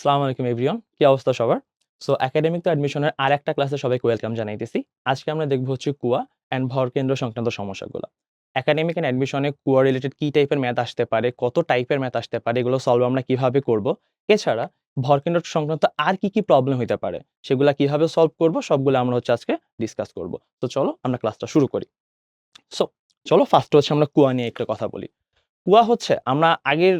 আসসালামু আলাইকুম এভরিওয়ান, কি অবস্থা সবার? সো একাডেমিক তো অ্যাডমিশনের আর একটা ক্লাসে সবাইকে ওয়েলকাম জানাইতেছি। আজকে আমরা দেখব হচ্ছে কুয়া অ্যান্ড ভরকেন্দ্র সংক্রান্ত সমস্যাগুলো। একাডেমিক অ্যান্ড অ্যাডমিশনে কুয়া রিলেটেড কি টাইপের ম্যাথ আসতে পারে, কত টাইপের ম্যাথ আসতে পারে, এগুলো সলভ আমরা কিভাবে করব, এছাড়া ভরকেন্দ্র সংক্রান্ত আর কি কি প্রবলেম হইতে পারে সেগুলা কিভাবে সলভ করব, সবগুলো আমরা হচ্ছে আজকে ডিসকাস করব। তো চলো আমরা ক্লাসটা শুরু করি। সো চলো ফার্স্ট হচ্ছে আমরা কুয়া নিয়ে একটা কথা বলি। কুয়া হচ্ছে আমরা আগের,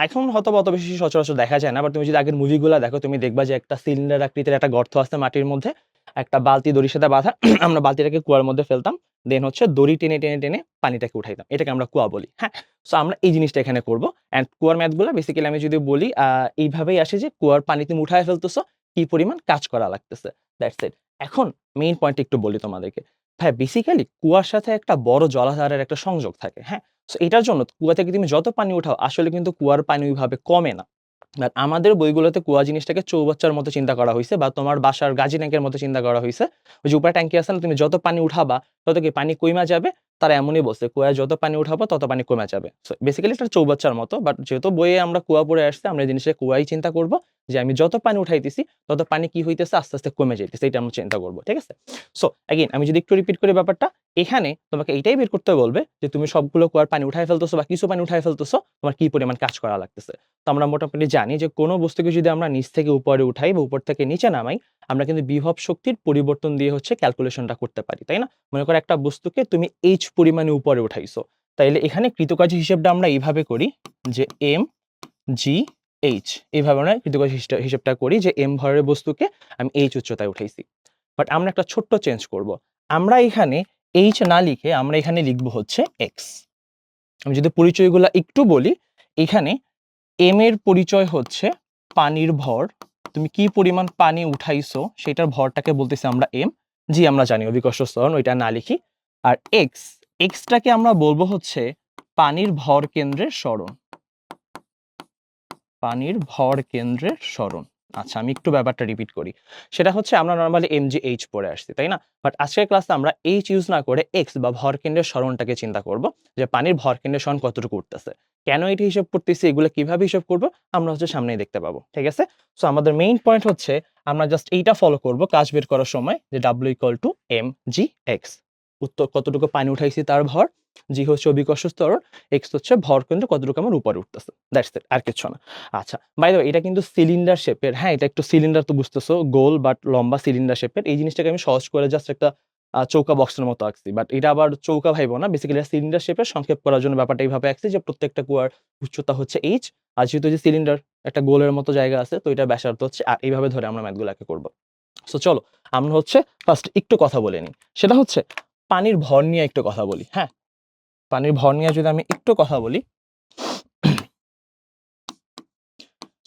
এখন হয়তো অত বেশি সচরাচর দেখা যায় না, বাট তুমি যদি আগের মুভিগুলো দেখো তুমি দেখবা যে একটা সিলিন্ডার আকৃতির একটা গর্ত আছে মাটির মধ্যে, একটা বালতি দড়ির সাথে বাঁধা। আমরা বালতিটাকে কুয়ার মধ্যে ফেলতাম, দেন হচ্ছে দড়ি টেনে টেনে টেনে পানিটাকে উঠাইতাম, এটাকে আমরা কুয়া বলি। হ্যাঁ, সো আমরা এই জিনিসটা এখানে করবো। অ্যান্ড কুয়ার ম্যাথগুলো বেসিক্যালি আমি যদি বলি এইভাবেই আসে যে কুয়ার পানি তুমি উঠায় ফেলতেছো, কি পরিমাণ কাজ করা লাগতেছে, দ্যাটস ইট। এখন মেইন পয়েন্ট একটু বলি তোমাদেরকে। হ্যাঁ, বেসিক্যালি কুয়ার সাথে একটা বড় জলাধারের একটা সংযোগ থাকে। হ্যাঁ, সো এটার জন্য কুয়া থেকে তুমি যত পানি উঠাও আসলে কিন্তু কুয়ার পানি ওইভাবে কমে না। আর আমাদের বইগুলোতে কুয়া জিনিসটাকে চৌবাচ্চার মতো চিন্তা করা হইছে, বা তোমার বাসার গাজি ট্যাংকের মতো চিন্তা করা হইছে। ওই যে উপরে ট্যাঙ্কি আছে না, তুমি যত পানি উঠাবা তত কি পানি কইমা যাবে। তারা এমনই বলছে, কুয়ায় যত পানি উঠাবো তত পানি কমে যাবে। সো বেসিক্যালি এটা চৌবাচ্চার মতো, বাট যেহেতু বইয়ে আমরা কুয়া পড়ে আসছি, আমরা এই জিনিসটা কুয়াই চিন্তা করব যে আমি যত পানি উঠাইতেছি তত পানি কি হইতেছে, আস্তে আস্তে কমে যাইতেছে, এটা আমরা চিন্তা করব। ঠিক আছে? সো এগেইন আমি যদি একটু রিপিট করি ব্যাপারটা, এখানে তোমাকে এইটাই বের করতে বলবে যে তুমি সবগুলো কুয়ার পানি উঠায় ফেলতেছো বা কিছু পানি উঠায় ফেলতেছো, তোমার কি পরিমাণ কাজ করা লাগতেছে। তো আমরা মোটামুটি জানি যে কোনো বস্তুকে যদি আমরা নিচ থেকে উপরে উঠাই বা উপর থেকে নিচে নামাই, আমরা কিন্তু বিভব শক্তির পরিবর্তন দিয়ে হচ্ছে ক্যালকুলেশনটা করতে পারি, তাই না? মনে করো একটা বস্তুকে তুমি এইচ পরিমাণে উপরে উঠাইছো, তাইলে এখানে কৃতকার্য হিসেবটা আমরা এইভাবে করি যে এম জি এইচ, এইভাবে আমরা কৃতকার্য হিসেবটা করি যে এম ভরের বস্তুকে আমি এইচ উচ্চতায় উঠাইছি। বাট আমরা একটা ছোট্ট চেঞ্জ করব। আমরা এখানে এইচ না লিখে আমরা এখানে লিখব হচ্ছে এক্স। আমি যদি পরিচয়গুলো একটু বলি, এখানে এম এর পরিচয় হচ্ছে পানির ভর, তুমি কি পরিমাণ পানি উঠাইছো সেটার ভরটাকে বলতেছি আমরা এম। জি আমরা জানি অভিকর্ষ ত্বরণ, ওইটা না লিখি। আর এক্স, এক্সটাকে আমরা বলবো হচ্ছে পানির ভর কেন্দ্রের সরণ, পানির ভর কেন্দ্রের সরণ। আচ্ছা, আমি একটু ব্যাপারটা রিপিট করি। সেটা হচ্ছে আমরা নরমালি এমজিএইচ পড়ে আসছি, তাই না? বাট আজকের ক্লাসে আমরা এইচ ইউজ না করে এক্স বা ভর কেন্দ্রের সরণটাকে চিন্তা করব, যে পানির ভর কেন্দ্রের সরণ কতটুকু উঠতেছে, কেন এটি হিসাব করতেছি, এগুলো কিভাবে হিসাব করব আমরা হচ্ছে সামনেই দেখতে পাবো। ঠিক আছে? সো আমাদের মেইন পয়েন্ট হচ্ছে আমরা জাস্ট এইটা ফলো করব কাজ বের করার সময়, যে W equal to M G X. উত্তর কতটুকু পানি উঠাইছি তার ভর, জি হচ্ছে অভিকর্ষ ত্বরণ, এক্স হচ্ছে ভর কেন্দ্র কতটুকু আমার উপরে উঠতেছে, দ্যাটস ইট, আর কিছু না। আচ্ছা, বাই দ্য ওয়ে এটা কিন্তু সিলিন্ডার শেপের। হ্যাঁ, এটা একটু সিলিন্ডার তো বুঝতেছো, গোল বাট লম্বা সিলিন্ডার শেপের। এই জিনিসটাকে আমি সহজ করে জাস্ট একটা চৌকা বক্সের মতো আঁকছি, বাট এটা আবার চৌকা ভাইবো না, বেসিক্যালি সিলিন্ডার শেপের সংক্ষেপ করার জন্য ব্যাপারটা এইভাবে আঁকছি যে প্রত্যেকটা কুয়ার উচ্চতা হচ্ছে এইচ, আর যেহেতু যে সিলিন্ডার একটা গোলের মতো জায়গা আছে, তো এটা ব্যাসার্ধ হচ্ছে আর, এইভাবে ধরে আমরা ম্যাথগুলোকে করব। সো চলো আমরা হচ্ছে ফার্স্ট একটু কথা বলে নিই, সেটা হচ্ছে পানির ভর নিয়ে একটু কথা বলি। হ্যাঁ, পানির ভর নিয়ে যদি আমি একটু কথা বলি,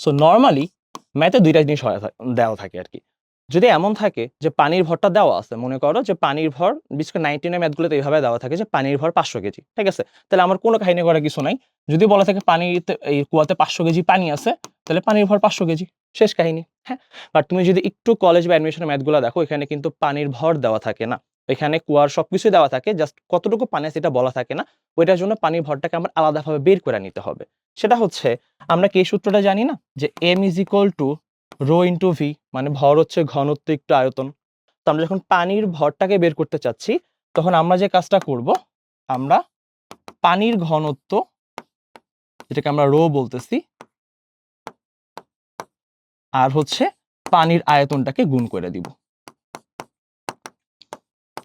সো নরমালি ম্যাথে ২ টা জিনিস দেওয়া থাকে আরকি। যদি এমন থাকে যে পানির ভরটা দেওয়া আছে, মনে করো যে পানির ভর বিশেষ করে 9-10 এর ম্যাথগুলোতে এইভাবে দেওয়া থাকে যে পানির ভর ৫০০ কেজি। ঠিক আছে? তাহলে আমার কোনো কাহিনী করার কিছু নাই। যদি বলা থাকে পানিতে, এই কুয়াতে ৫০০ কেজি পানি আছে, তাহলে পানির ভর ৫০০ কেজি। শেষ কাহিনী। হ্যাঁ? বাট তুমি যদি একটু কলেজ বা অ্যাডমিশনের ম্যাথগুলা দেখো, এখানে কিন্তু পানির ভর দেওয়া থাকে না। এখানে কুয়ার সবকিছুই দেওয়া থাকে, জাস্ট কতটুকু পানি আছে এটা বলা থাকে না। ওইটার জন্য পানির ভরটাকে আমার আলাদাভাবে বের করে নিতে হবে। সেটা হচ্ছে, আমরা কি এই সূত্রটা জানি না যে m is equal to rho into v, মানে ভর হচ্ছে ঘনত্ব একটু আয়তন। তো আমরা যখন পানির ভরটাকে বের করতে চাচ্ছি, তখন আমরা যে কাজটা করব, আমরা পানির ঘনত্ব, যেটাকে আমরা রো বলতেছি, আর হচ্ছে পানির আয়তনটাকে গুণ করে দিব।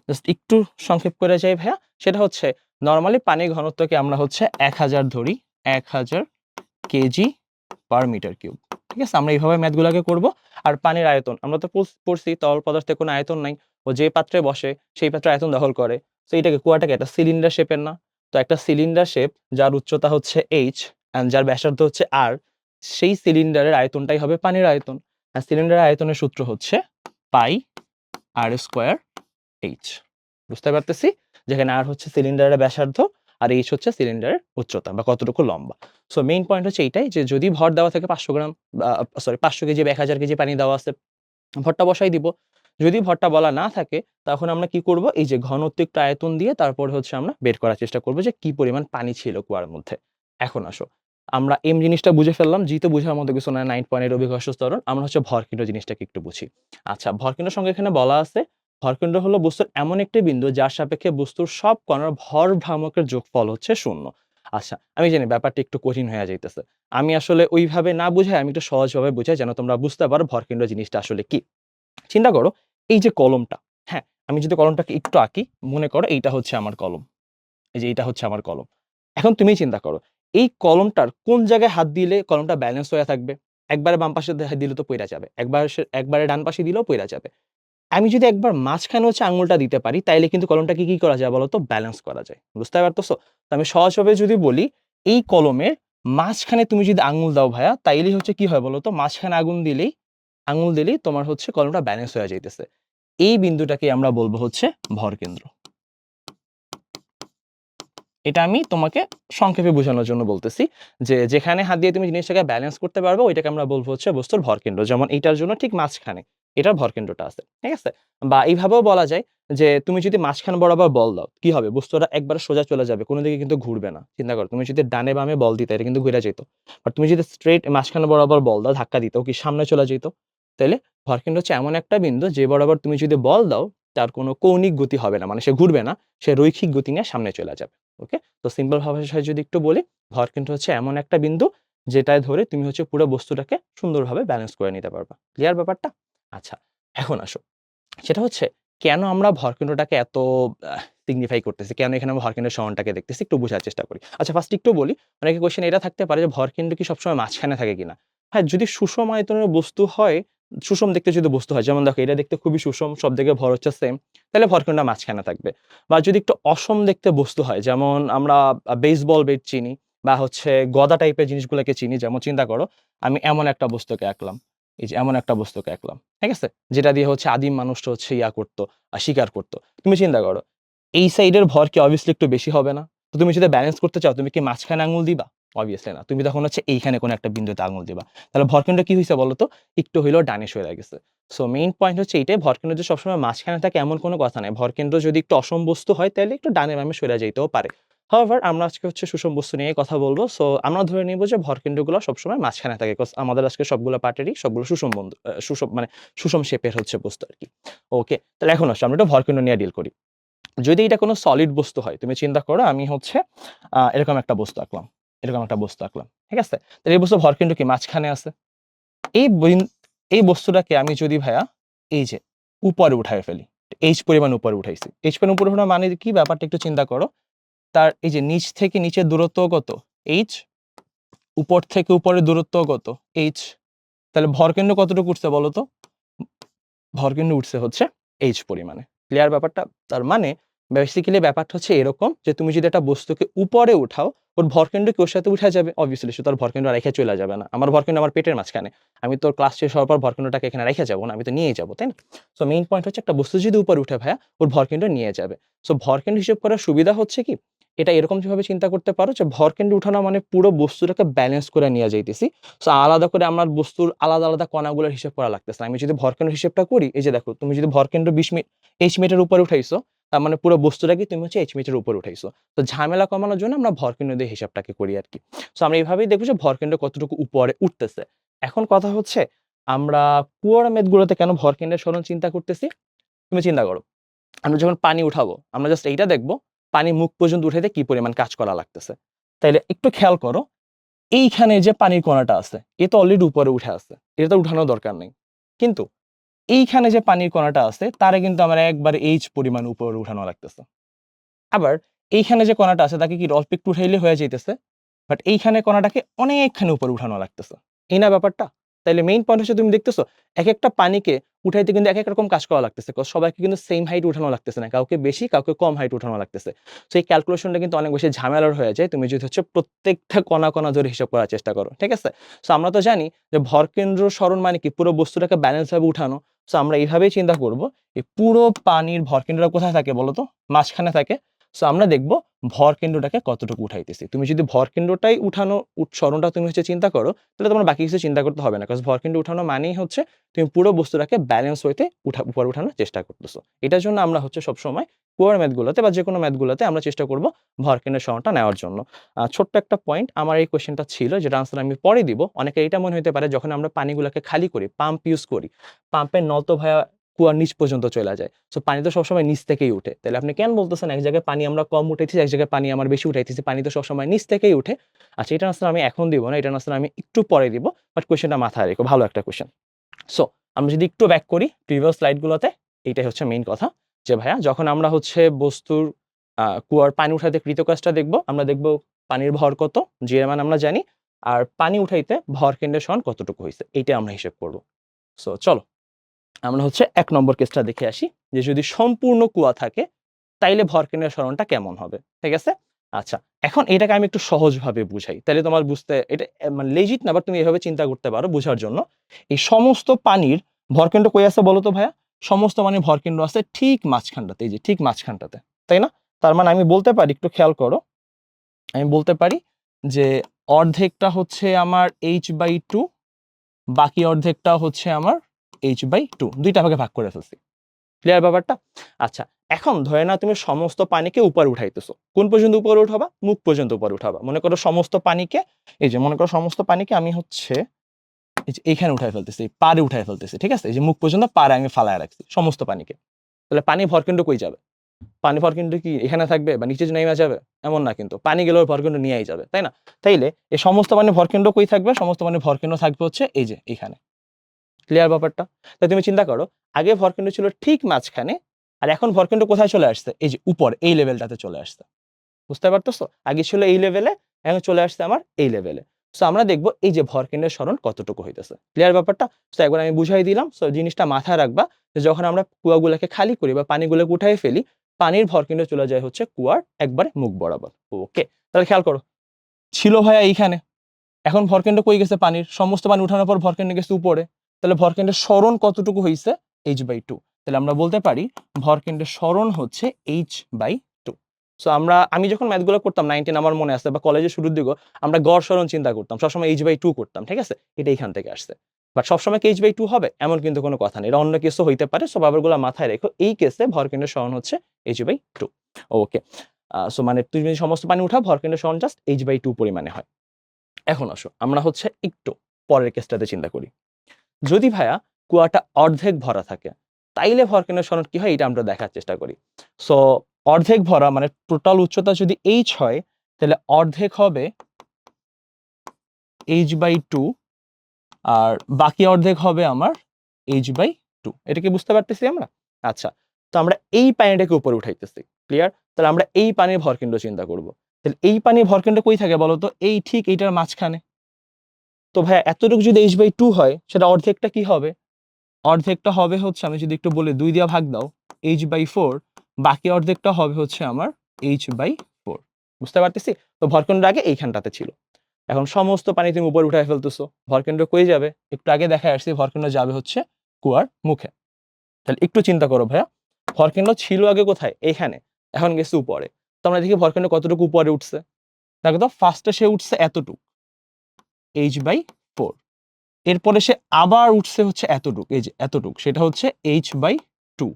জাস্ট একটু সংক্ষেপ করে যাই ভাইয়া, সেটা হচ্ছে নরমালি পানির ঘনত্বকে আমরা হচ্ছে 1000 ধরি, 1000 কেজি পার মিটার কিউব। ঠিক আছে? আমরা এইভাবে ম্যাথগুলোকে করব। আর পানির আয়তন আমরা তো পড়ছি, তরল পদার্থের কোনো আয়তন নাই, ও যে পাত্রে বসে সেই পাত্রে আয়তন দখল করে। তো এইটাকে, কুয়াটাকে একটা সিলিন্ডার শেপের না? তো একটা সিলিন্ডার শেপ যার উচ্চতা হচ্ছে এইচ এন্ড যার ব্যাসার্ধ হচ্ছে আর, সেই সিলিন্ডারের আয়তনটাই হবে পানির আয়তন। আর সিলিন্ডারের আয়তনের সূত্র হচ্ছে পাই আর স্কয়ার এইচ। বুঝতে পারতেছি? যেখানে আর হচ্ছে সিলিন্ডারের ব্যাসার্ধ আর এইচ হচ্ছে সিলিন্ডারের উচ্চতা বা কতটুকু লম্বা। সো মেইন পয়েন্ট হচ্ছে এইটাই, যে যদি ভর দেওয়া থাকে ৫০০ গ্রাম, সরি ৫০০ কেজি বা ১০০০ কেজি পানি দেওয়া আছে, ভরটা বসাই দিব। যদি ভরটা বলা না থাকে, তখন আমরা কি করব, এই যে ঘনত্ব একটু আয়তন দিয়ে তারপর হচ্ছে আমরা বের করার চেষ্টা করব যে কি পরিমাণ পানি ছিল কুয়ার মধ্যে। এখন আসো, আমরা এম জিনিসটা বুঝে ফেললাম, জি তো বুঝার মতো কিছু না, 9.8 অভিকর্ষ ত্বরণ। আমরা হচ্ছে ভরকেন্দ্র জিনিসটাকে একটু বুঝি। আচ্ছা, ভরকেন্দ্র সংজ্ঞা এখানে বলা আছে, ভরকেন্দ্র হলো বস্তুর এমন একটি বিন্দু যার সাপেক্ষে বস্তুর সব কণার ভর ভ্রামকের যোগফল হচ্ছে 0। আচ্ছা, আমি জানি ব্যাপারটা একটু কঠিন হয়ে যাইতেছে। আমি আসলে ওইভাবে না বুঝাই, আমি একটু সহজভাবে বুঝাই যেন তোমরা বুঝতে পারো ভরকেন্দ্র জিনিসটা আসলে কি। চিন্তা করো, এই যে কলমটা, হ্যাঁ? আমি যদি কলমটাকে একটু আঁকি, মনে করো এইটা হচ্ছে আমার কলম। এই যে এইটা হচ্ছে আমার কলম। এখন তুমি চিন্তা করো, এই কলমটার কোন জায়গায় হাত দিলে কলমটা ব্যালেন্স হয়ে থাকবে? একবারে বাম পাশে দিলে তো পইড়া যাবে। একবারে ডান পাশে দিলেও পইড়া যাবে। আমি যদি একবার মাঝখানে হচ্ছে আঙুলটা দিতে পারি, তাইলে কিন্তু কলমটাকে কি করা যায় বলো তো? ব্যালেন্স করা যায়। বুঝতে পারতেছো? তো আমি সহজভাবে যদি বলি, এই কলমের মাঝখানে তুমি যদি আঙুল দাও ভাইয়া, তাইলেই হচ্ছে কি হয় বলো তো? মাঝখানে আঙুল দিলেই তোমার হচ্ছে কলমটা ব্যালেন্স হয়ে যাইতেছে। এই বিন্দুটাকে আমরা বলব হচ্ছে ভরকেন্দ্র। এটা আমি তোমাকে সংক্ষেপে বোঝানোর জন্য বলতেছি যে, যেখানে হাত দিয়ে তুমি জিনিসটাকে ব্যালেন্স করতে পারবে, ওইটাকে আমরা বলব হচ্ছে বস্তুর ভরকেন্দ্র। যেমন এইটার জন্য ঠিক মাঝখানে এটার ভরকেন্দ্রটা আছে। ঠিক আছে? বা এইভাবেও বলা যায় যে, তুমি যদি মাঝখান বরাবর বল দাও, কি হবে? বস্তুটা একবারে সোজা চলে যাবে। কোন দিকে কিন্তু ঘুরবে না। চিন্তা করো, তুমি যদি ডানে বামে বল দিতে, এটা কিন্তু ঘুরে যেত। বাট তুমি যদি স্ট্রেইট মাঝখান বরাবর বল দাও, ধাক্কা দিতে, ও কি সামনে চলে যেত? তাইলে ভরকেন্দ্র হচ্ছে এমন একটা বিন্দু যে বরাবর তুমি যদি বল দাও, তার কোনো কৌণিক গতি হবে না। মানে সে ঘুরবে না, সে রৈখিক গতি নিয়ে সামনে চলে যাবে। ওকে? তো সিম্পল ভাষায় যদি একটু বলি, ভরকেন্দ্র হচ্ছে এমন একটা বিন্দু যেটায় ধরে তুমি হচ্ছে পুরো বস্তুটাকে সুন্দরভাবে ব্যালেন্স করে নিতে পারবা। ক্লিয়ার ব্যাপারটা? আচ্ছা, এখন আসো। সেটা হচ্ছে কেন আমরা ভরকেন্দ্রটাকে এত সিগনিফাই করতেছি? কেন এখানে আমরা ভরকেন্দ্রের সমানটাকে দেখতেছি? একটু বোঝার চেষ্টা করি। আচ্ছা, ফার্স্ট একটু বলি, অনেকের কোয়েশ্চেন এটা থাকতে পারে যে ভরকেন্দ্র কি সবসময় মাঝখানে থাকে কিনা? হ্যাঁ, যদি সুষম আয়তনের বস্তু হয়, সুষম দেখতে যদি বস্তু হয়, যেমন দেখো এটা দেখতে খুবই সুষম, সব দিকে ভর হচ্ছে সেম, তাহলে ভরকেন্দ্রটা মাঝখানে থাকবে। বা যদি একটু অসম দেখতে বস্তু হয়, যেমন আমরা বেসবল ব্যাট চিনি বা হচ্ছে গদা টাইপের জিনিসগুলোকে চিনি। যেমন চিন্তা করো, আমি এমন একটা বস্তুকে আঁকলাম। এই যে এমন একটা বস্তুকে আঁকলাম। ঠিক আছে? যেটা দিয়ে হচ্ছে আদিম মানুষটা হচ্ছে ইয়া করতো, শিকার করতো। তুমি চিন্তা করো, এই সাইডের ভর কি obviously একটু বেশি হবে না? তো তুমি যদি ব্যালেন্স করতে চাও, তুমি কি মাঝখানে আঙুল দিবা? obviously না। তুমি তখন হচ্ছে এইখানে কোনো একটা বিন্দুতে আঙুল দিবা। তাহলে ভরকেন্দ্র কি হইছে বলো তো? একটু হইলেও ডানে সইরা গেছে। সো মেইন পয়েন্ট হচ্ছে এইটাই, ভরকেন্দ্র যে সবসময় মাঝখানে থাকে এমন কোনো কথা নাই। ভরকেন্দ্র যদি একটু অসম বস্তু হয়, তাইলে একটু ডানে বামে সইরা যাইতেও পারে। However, আমরা আজকে হচ্ছে সুষম বস্তু নিয়ে কথা বলব। সো আমরা ধরে নিব যে ভরকেন্দ্রগুলো সবসময় মাঝখানে থাকে। কজ আমাদের আজকে সবগুলো পার্টেরই সবগুলো সুষম বন্ধু সুষম মানে সুষম শেপের হচ্ছে বস্তু আরকি। ওকে, তাহলে এখন আসো আমরা একটু ভরকেন্দ্র নিয়ে ডিল করি। যদি এটা কোনো সলিড বস্তু হয়, তুমি চিন্তা করো আমি হচ্ছে এরকম একটা বস্তু আঁকলাম। এরকম একটা বস্তু আঁকলাম। ঠিক আছে? তাহলে এই বস্তুর ভরকেন্দ্র কি মাঝখানে আছে? এই বিন এই বস্তুটাকে আমি যদি ভাইয়া এই যে উপরে উঠায় ফেলি, h পরিমাণ উপরে উঠাইছি। h পরিমাণ উপরে উঠানো মানে কি, ব্যাপারটা একটু চিন্তা করো। তার এই যে নিচ থেকে নিচের দূরত্ব কত? h, উপর থেকে উপরের দূরত্ব কত? h, তাহলে ভরকেন্দ্র কতটুকু উঠছে বলো তো? ভরকেন্দ্র উঠছে হচ্ছে h পরিমাণে। ক্লিয়ার ব্যাপারটা? তার মানে বেসিক্যালি ব্যাপারটা হচ্ছে এরকম যে, তুমি যদি একটা বস্তুকে উপরে উঠাও, ওর ভরকেন্দ্র কি ওর সাথে উঠা যাবে? obviously সে তো আর ভরকেন্দ্র রাইখা চইলা যাবে না। আমার ভরকেন্দ্র আমার পেটের মাঝখানে। আমি তো ক্লাস শেষ হওয়ার পর ভরকেন্দ্রটাকে এখানে রাইখা যাবো না। আমি তো নিয়েই যাবো, তাই না? সো মেইন পয়েন্ট হচ্ছে, একটা বস্তু যদি উপরে উঠে ভাইয়া, ওর ভরকেন্দ্র নিয়ে যাবে। সো ভরকেন্দ্র হিসেব করার সুবিধা হচ্ছে কি? এটা এরকম ভাবে চিন্তা করতে পারো যে, ভরকেন্দ্র উঠানো মানে পুরো বস্তুটাকে ব্যালেন্স করে নিয়ে যাইতেছি। সো আলাদা করে আমার বস্তুর আলাদা, আলাদা কণাগুলোর হিসাব করা লাগতেছে না। আমি যদি ভরকেন্দ্র হিসেবটা করি, এই যে দেখো, তুমি যদি ভরকেন্দ্র ২০ h মিটার উপরে উঠাইছো, তার মানে পুরো বস্তুটাকে তুমি হচ্ছে h মিটার উপরে উঠাইছো। তো ঝামেলা কমানোর জন্য আমরা ভরকেন্দ্র দিয়ে হিসাবটাকে করি আরকি। সো আমরা এভাবেই দেখব যে ভরকেন্দ্র কতটুকু উপরে উঠতেছে। এখন কথা হচ্ছে, আমরা পুয়ার মেথগুলোতে কেন ভরকেন্দ্রের সরণ চিন্তা করতেছি? তুমি চিন্তা করো, আমরা যখন পানি উঠাবো, আমরা জাস্ট এইটা দেখব, পানি মুখ পর্যন্ত উঠাইতে কি পরিমাণ কাজ করা লাগতেছে। তাইলে একটু খেয়াল করো, এইখানে যে পানির কণাটা আছে, এ তো অলরেডি উপরে উঠে আছে। এটা তো উঠানোর দরকার নেই। কিন্তু এইখানে যে পানির কণাটা আছে, তারে কিন্তু আমার একবারে h পরিমাণ উপরে উঠানো লাগতেছে। আবার এইখানে যে কণাটা আছে, তাকে কি অল্প একটু উঠাইলে হয়ে যাইতেছে। বাট এইখানে কণাটাকে অনেকখানি উপরে উঠানো লাগতেছে। এই না ব্যাপারটা? তাইলে মেইন পয়েন্ট হচ্ছে, তুমি দেখতেছো একেকটা পানিকে উঠাইতে কিন্তু একেক রকম কাজ করা লাগতেছে। কজ সবাইকে কিন্তু সেম হাইট উঠানো লাগতেছে না। কাউকে বেশি, কাউকে কম হাইট উঠানো লাগতেছে। সো এই ক্যালকুলেশনটা কিন্তু অনেক বেশি ঝামেলার হয়ে যায়। তুমি যদি হচ্ছে প্রত্যেকটা কণা, কণা ধরে হিসাব করার চেষ্টা করো। ঠিক আছে? সো আমরা তো জানি যে ভরকেন্দ্র সরণ মানে কি, পুরো বস্তুটাকে ব্যালেন্স ভাবে উঠানো। সো আমরা এইভাবেই চিন্তা করব, এই পুরো পানির ভরকেন্দ্রটা কোথায় থাকে বলো তো? মাঝখানে থাকে। সো আমরা দেখব ভরকেন্দ্রটাকে কতটুকু উঠাইতেছি। তুমি যদি ভরকেন্দ্রটাই উঠানো সরণটা তুমি হচ্ছে চিন্তা করো, তাহলে তোমার বাকি কিছু চিন্তা করতে হবে না। কজ ভরকেন্দ্র উঠানো মানেই হচ্ছে তুমি পুরো বস্তুটাকে ব্যালেন্স ওয়েতে উপরে উঠানোর চেষ্টা করতেছো। এটার জন্য আমরা হচ্ছে সবসময় কুয়ার ম্যাথগুলোতে বা যেকোনো ম্যাথগুলোতে আমরা চেষ্টা করব ভরকেন্দ্রের সরণটা নেওয়ার জন্য। ছোট্ট একটা পয়েন্ট, আমার এই কোয়েশ্চেনটা ছিল যেটা আনসার আমি পরে দিব। অনেকের এটা মনে হতে পারে যখন আমরা পানিগুলোকে খালি করি, পাম্প ইউজ করি, পাম্পের নল তো ভাইয়া কুয়ার নিচ পর্যন্ত চলে যায়। সো পানি তো সবসময় নিচ থেকেই উঠে। তাহলে আপনি কেন বলতেছেন এক জায়গায় পানি আমরা কম উঠাইতেছি, এক জায়গায় পানি আমার বেশি উঠাইতেছি? পানি তো সবসময় নিচ থেকেই উঠে। আচ্ছা, এটার আনসার আমি এখন দিব না, এটার আনসার আমি একটু পরে দিব। বাট কোয়েশ্চেনটা মাথায় রেখো, ভালো একটা কোয়েশ্চেন। সো আমরা যদি একটু ব্যাক করি প্রিভিয়াস স্লাইডগুলোতে, এইটাই হচ্ছে মেইন কথা যে ভাইয়া যখন আমরা হচ্ছে বস্তুর কুয়ার পানি উঠাইতে কৃতকাজটা দেখব, আমরা দেখব পানির ভর কত, জি এর মান আমরা জানি, আর পানি উঠাইতে ভরকেন্দ্রের সমান কতটুকু হইছে এইটা আমরা হিসেব করব। সো চলো আমরা হচ্ছে ১ নম্বর কেসটা দেখে আসি যে যদি সম্পূর্ণ কুয়া থাকে তাইলে ভরকেন্দ্রের সরণটা কেমন হবে। ঠিক আছে? আচ্ছা, এখন এটাকে আমি একটু সহজভাবে বুঝাই। তাইলে তোমার বুঝতে এটা মানে লেজিট না, বাট তুমি এভাবে চিন্তা করতে পারো বুঝার জন্য। এই সমস্ত পানির ভরকেন্দ্র কই আছে বলো তো ভাইয়া? সমস্ত পানির ভরকেন্দ্র আছে ঠিক মাঝখানটাতে, এই যে ঠিক মাঝখানটাতে। তাই না? তার মানে আমি বলতে পারি, একটু খেয়াল করো। আমি বলতে পারি যে অর্ধেকটা হচ্ছে আমার h/2, বাকি অর্ধেকটা হচ্ছে আমার h/2, ২ টা ভাগে ভাগ করে ফেলছি। ক্লিয়ার ব্যাপারটা? আচ্ছা, এখন ধরে নাও তুমি সমস্ত পানিকে উপরে উঠাইতেছো। কোন পর্যন্ত উপরে উঠাবা? মুখ পর্যন্ত উপরে উঠাবা। মনে করো সমস্ত পানিকে, এই যে মনে করো সমস্ত পানিকে আমি হচ্ছে এই যে এইখানে উঠায় ফেলতেছি, পাড়ে উঠায় ফেলতেছি। ঠিক আছে? এই যে মুখ পর্যন্ত পাড়ে আমি ফালায় রাখছি সমস্ত পানিকে। তাহলে পানি ভরকেন্দ্র কই যাবে? পানি ভরকেন্দ্র কি এখানে থাকবে বা নিচে নেমে যাবে? এমন না কিন্তু। পানি গেলেও ভরকেন্দ্র নিয়েই যাবে। তাই না? তাইলে এই সমস্ত পানির ভরকেন্দ্র কই থাকবে? সমস্ত পানির ভরকেন্দ্র থাকবে হচ্ছে এই যে এইখানে। ক্লিয়ার ব্যাপারটা? তাই তুমি চিন্তা করো, আগে ভরকেন্দ্র ছিল ঠিক মাঝখানে, আর এখন ভরকেন্দ্র কোথায় চলে আসছে? এই যে উপর এই লেভেলটাতে চলে আসছে। বুঝতে পারতেছো? আগে ছিল এই লেভেলে, এখন চলে আসছে আমার এই লেভেলে। সো আমরা দেখব এই যে ভরকেন্দ্রের সরণ কতটুকু হইতেছে। ক্লিয়ার ব্যাপারটা? সো একবার আমি বুঝাই দিলাম। সো জিনিসটা মাথায় রাখবা যে যখন আমরা কুয়াগুলাকে খালি করি বা পানিগুলোকে উঠায় ফেলি, পানির ভরকেন্দ্র চলে যায় হচ্ছে কুয়ার একবারে মুখ বরাবর। ওকে? তাহলে খেয়াল করো, ছিল ভাইয়া এইখানে। এখন ভরকেন্দ্র কই গেছে পানির? সমস্ত পানি উঠানোর পর ভরকেন্দ্র গেছে উপরে। তাহলে ভরকেন্দ্রের সরণ কতটুকু হইছে? h/2। তাহলে আমরা বলতে পারি ভরকেন্দ্রের সরণ হচ্ছে h/2। সো আমি যখন ম্যাথগুলো করতাম 9-10 আমার মনে আছে, বা কলেজের শুরুর দিকেও আমরা গড় সরণ চিন্তা করতাম। সবসময় h/2 করতাম। ঠিক আছে? এটা এখান থেকে আসছে। বাট সবসময় কি h/2 হবে? এমন কিন্তু কোনো কথা নেই। এটা অন্য কেসও হইতে পারে। সো ব্যাপারগুলো মাথায় রেখো। এই কেসে ভরকেন্দ্রের সরণ হচ্ছে h/2। ওকে। সো মানে তুমি যদি সমস্ত পানি উঠাও ভরকেন্দ্রের সরণ জাস্ট h/2 পরিমাণে হয়। এখন আসো আমরা হচ্ছে একটু পরের কেসটাতে চিন্তা করি। যদি ভাইয়া কুয়াটা অর্ধেক ভরা থাকে, তাইলে ভরকেন্দ্রের সরণ কি হয় এটা আমরা দেখার চেষ্টা করি। সো অর্ধেক ভরা মানে টোটাল উচ্চতা যদি h হয়, তাহলে অর্ধেক হবে h/2, আর বাকি অর্ধেক হবে আমার h/2। এটা কি বুঝতে পারতেছি আমরা? আচ্ছা, তো আমরা এই পানিটাকে উপরে উঠাইতেছি। ক্লিয়ার? তাহলে আমরা এই পানির ভরকেন্দ্র চিন্তা করব। তাহলে এই পানির ভরকেন্দ্র কই থাকে বলতো? এই ঠিক এইটার মাঝখানে। তো ভাইয়া এতটুকু যদি h/2 হয়, সেটা অর্ধেকটা কি হবে? অর্ধেকটা হবে হচ্ছে, আমি যদি একটু বলি 2 দিয়া ভাগ দাও, h/4। বাকি অর্ধেকটা হবে হচ্ছে আমার h/4। বুঝতে পারতেছি? তো ভরকেন্দ্র আগে এইখানটাতে ছিল। এখন সমস্ত পানি তুমি উপরে উঠায় ফেলতেছো। ভরকেন্দ্র কই যাবে? একটু আগে দেখায় আসছি ভরকেন্দ্র যাবে হচ্ছে কুয়ার মুখে। তাহলে একটু চিন্তা করো ভাইয়া, ভরকেন্দ্র ছিল আগে কোথায়? এইখানে। এখন গেছে উপরে। তো আমরা দেখি ভরকেন্দ্র কতটুকু উপরে উঠছে। দেখো তো, ফার্স্টে সে উঠছে এতটুক, h/4। এরপরে সে আবার উঠছে হচ্ছে এতটুক, এই যে এতটুক, সেটা হচ্ছে h/2।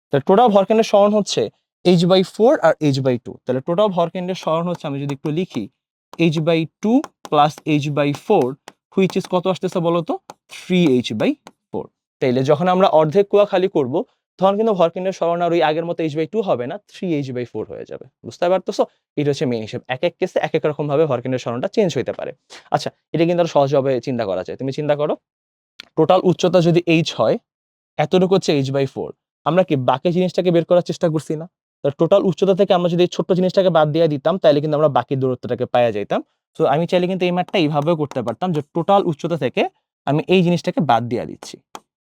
তাহলে টোটাল ভরকেন্দ্রের সরণ হচ্ছে h/4 আর h/2। তাহলে টোটাল ভরকেন্দ্রের সরণ হচ্ছে, আমি যদি একটু লিখি, h/2 plus h/4, which is কত আসতেছে বলো তো? 3h/4। তাইলে যখন আমরা অর্ধেক কুয়া খালি করব, তখন কিন্তু ভরকেন্দ্রের সরণ আর ওই আগের মতো h/2 হবে না, 3h/4 হয়ে যাবে। বুঝতে পারতেছো? এটা হচ্ছে মেইন হিসাব। এক এক কেসে এক এক রকম ভাবে ভরকেন্দ্রের সরণটা চেঞ্জ হইতে পারে। আচ্ছা, এটা কিন্তু আরো সহজভাবে চিন্তা করা যায়। তুমি চিন্তা করো, টোটাল উচ্চতা যদি h হয়, এতটুকু হচ্ছে h/4। আমরা কি বাকি জিনিসটাকে বের করার চেষ্টা করছি না? টোটাল উচ্চতা থেকে আমরা যদি এই ছোট্ট জিনিসটাকে বাদ দিয়ে দিতাম, তাহলে কিন্তু আমরা বাকি দূরত্বটাকে পাওয়া যাইতাম। তো আমি চাইলে কিন্তু এই ম্যাথটা এইভাবেও করতে পারতাম যে টোটাল উচ্চতা থেকে আমি এই জিনিসটাকে বাদ দিয়ে দিচ্ছি,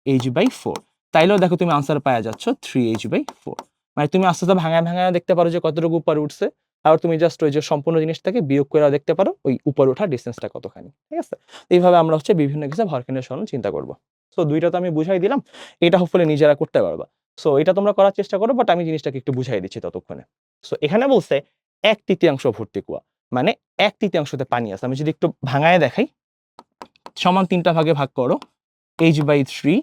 h/4। তাইলেও দেখো তুমি আনসার পাওয়া যাচ্ছ 3h/4। মানে তুমি আস্তে আস্তে ভাঙায় ভাঙায় দেখতে পারো যে কতটুকু উপরে উঠছে। আর তুমি জাস্ট ওই যে সম্পূর্ণ জিনিসটাকে বিয়োগ করে দেখতে পারো ওই উপরে ওঠা ডিসটেন্সটা কতখানি। ঠিক আছে? এইভাবে আমরা হচ্ছে বিভিন্ন কিছু ভরকেন্দ্রের সরণ চিন্তা করব। সো ২টা তো আমি বুঝাই দিলাম। এটা হোপফুলি নিজেরা করতে পারবা। সো এটা তোমরা করার চেষ্টা করো, বাট আমি জিনিসটাকে একটু বুঝাই দিচ্ছি ততক্ষণে। সো এখানে বলছে 1/3 ভর্তি কুয়া, মানে 1/3 পানি আছে। আমি যদি একটু ভাঙায় দেখাই, সমান 3টা ভাগে ভাগ করো, h/3,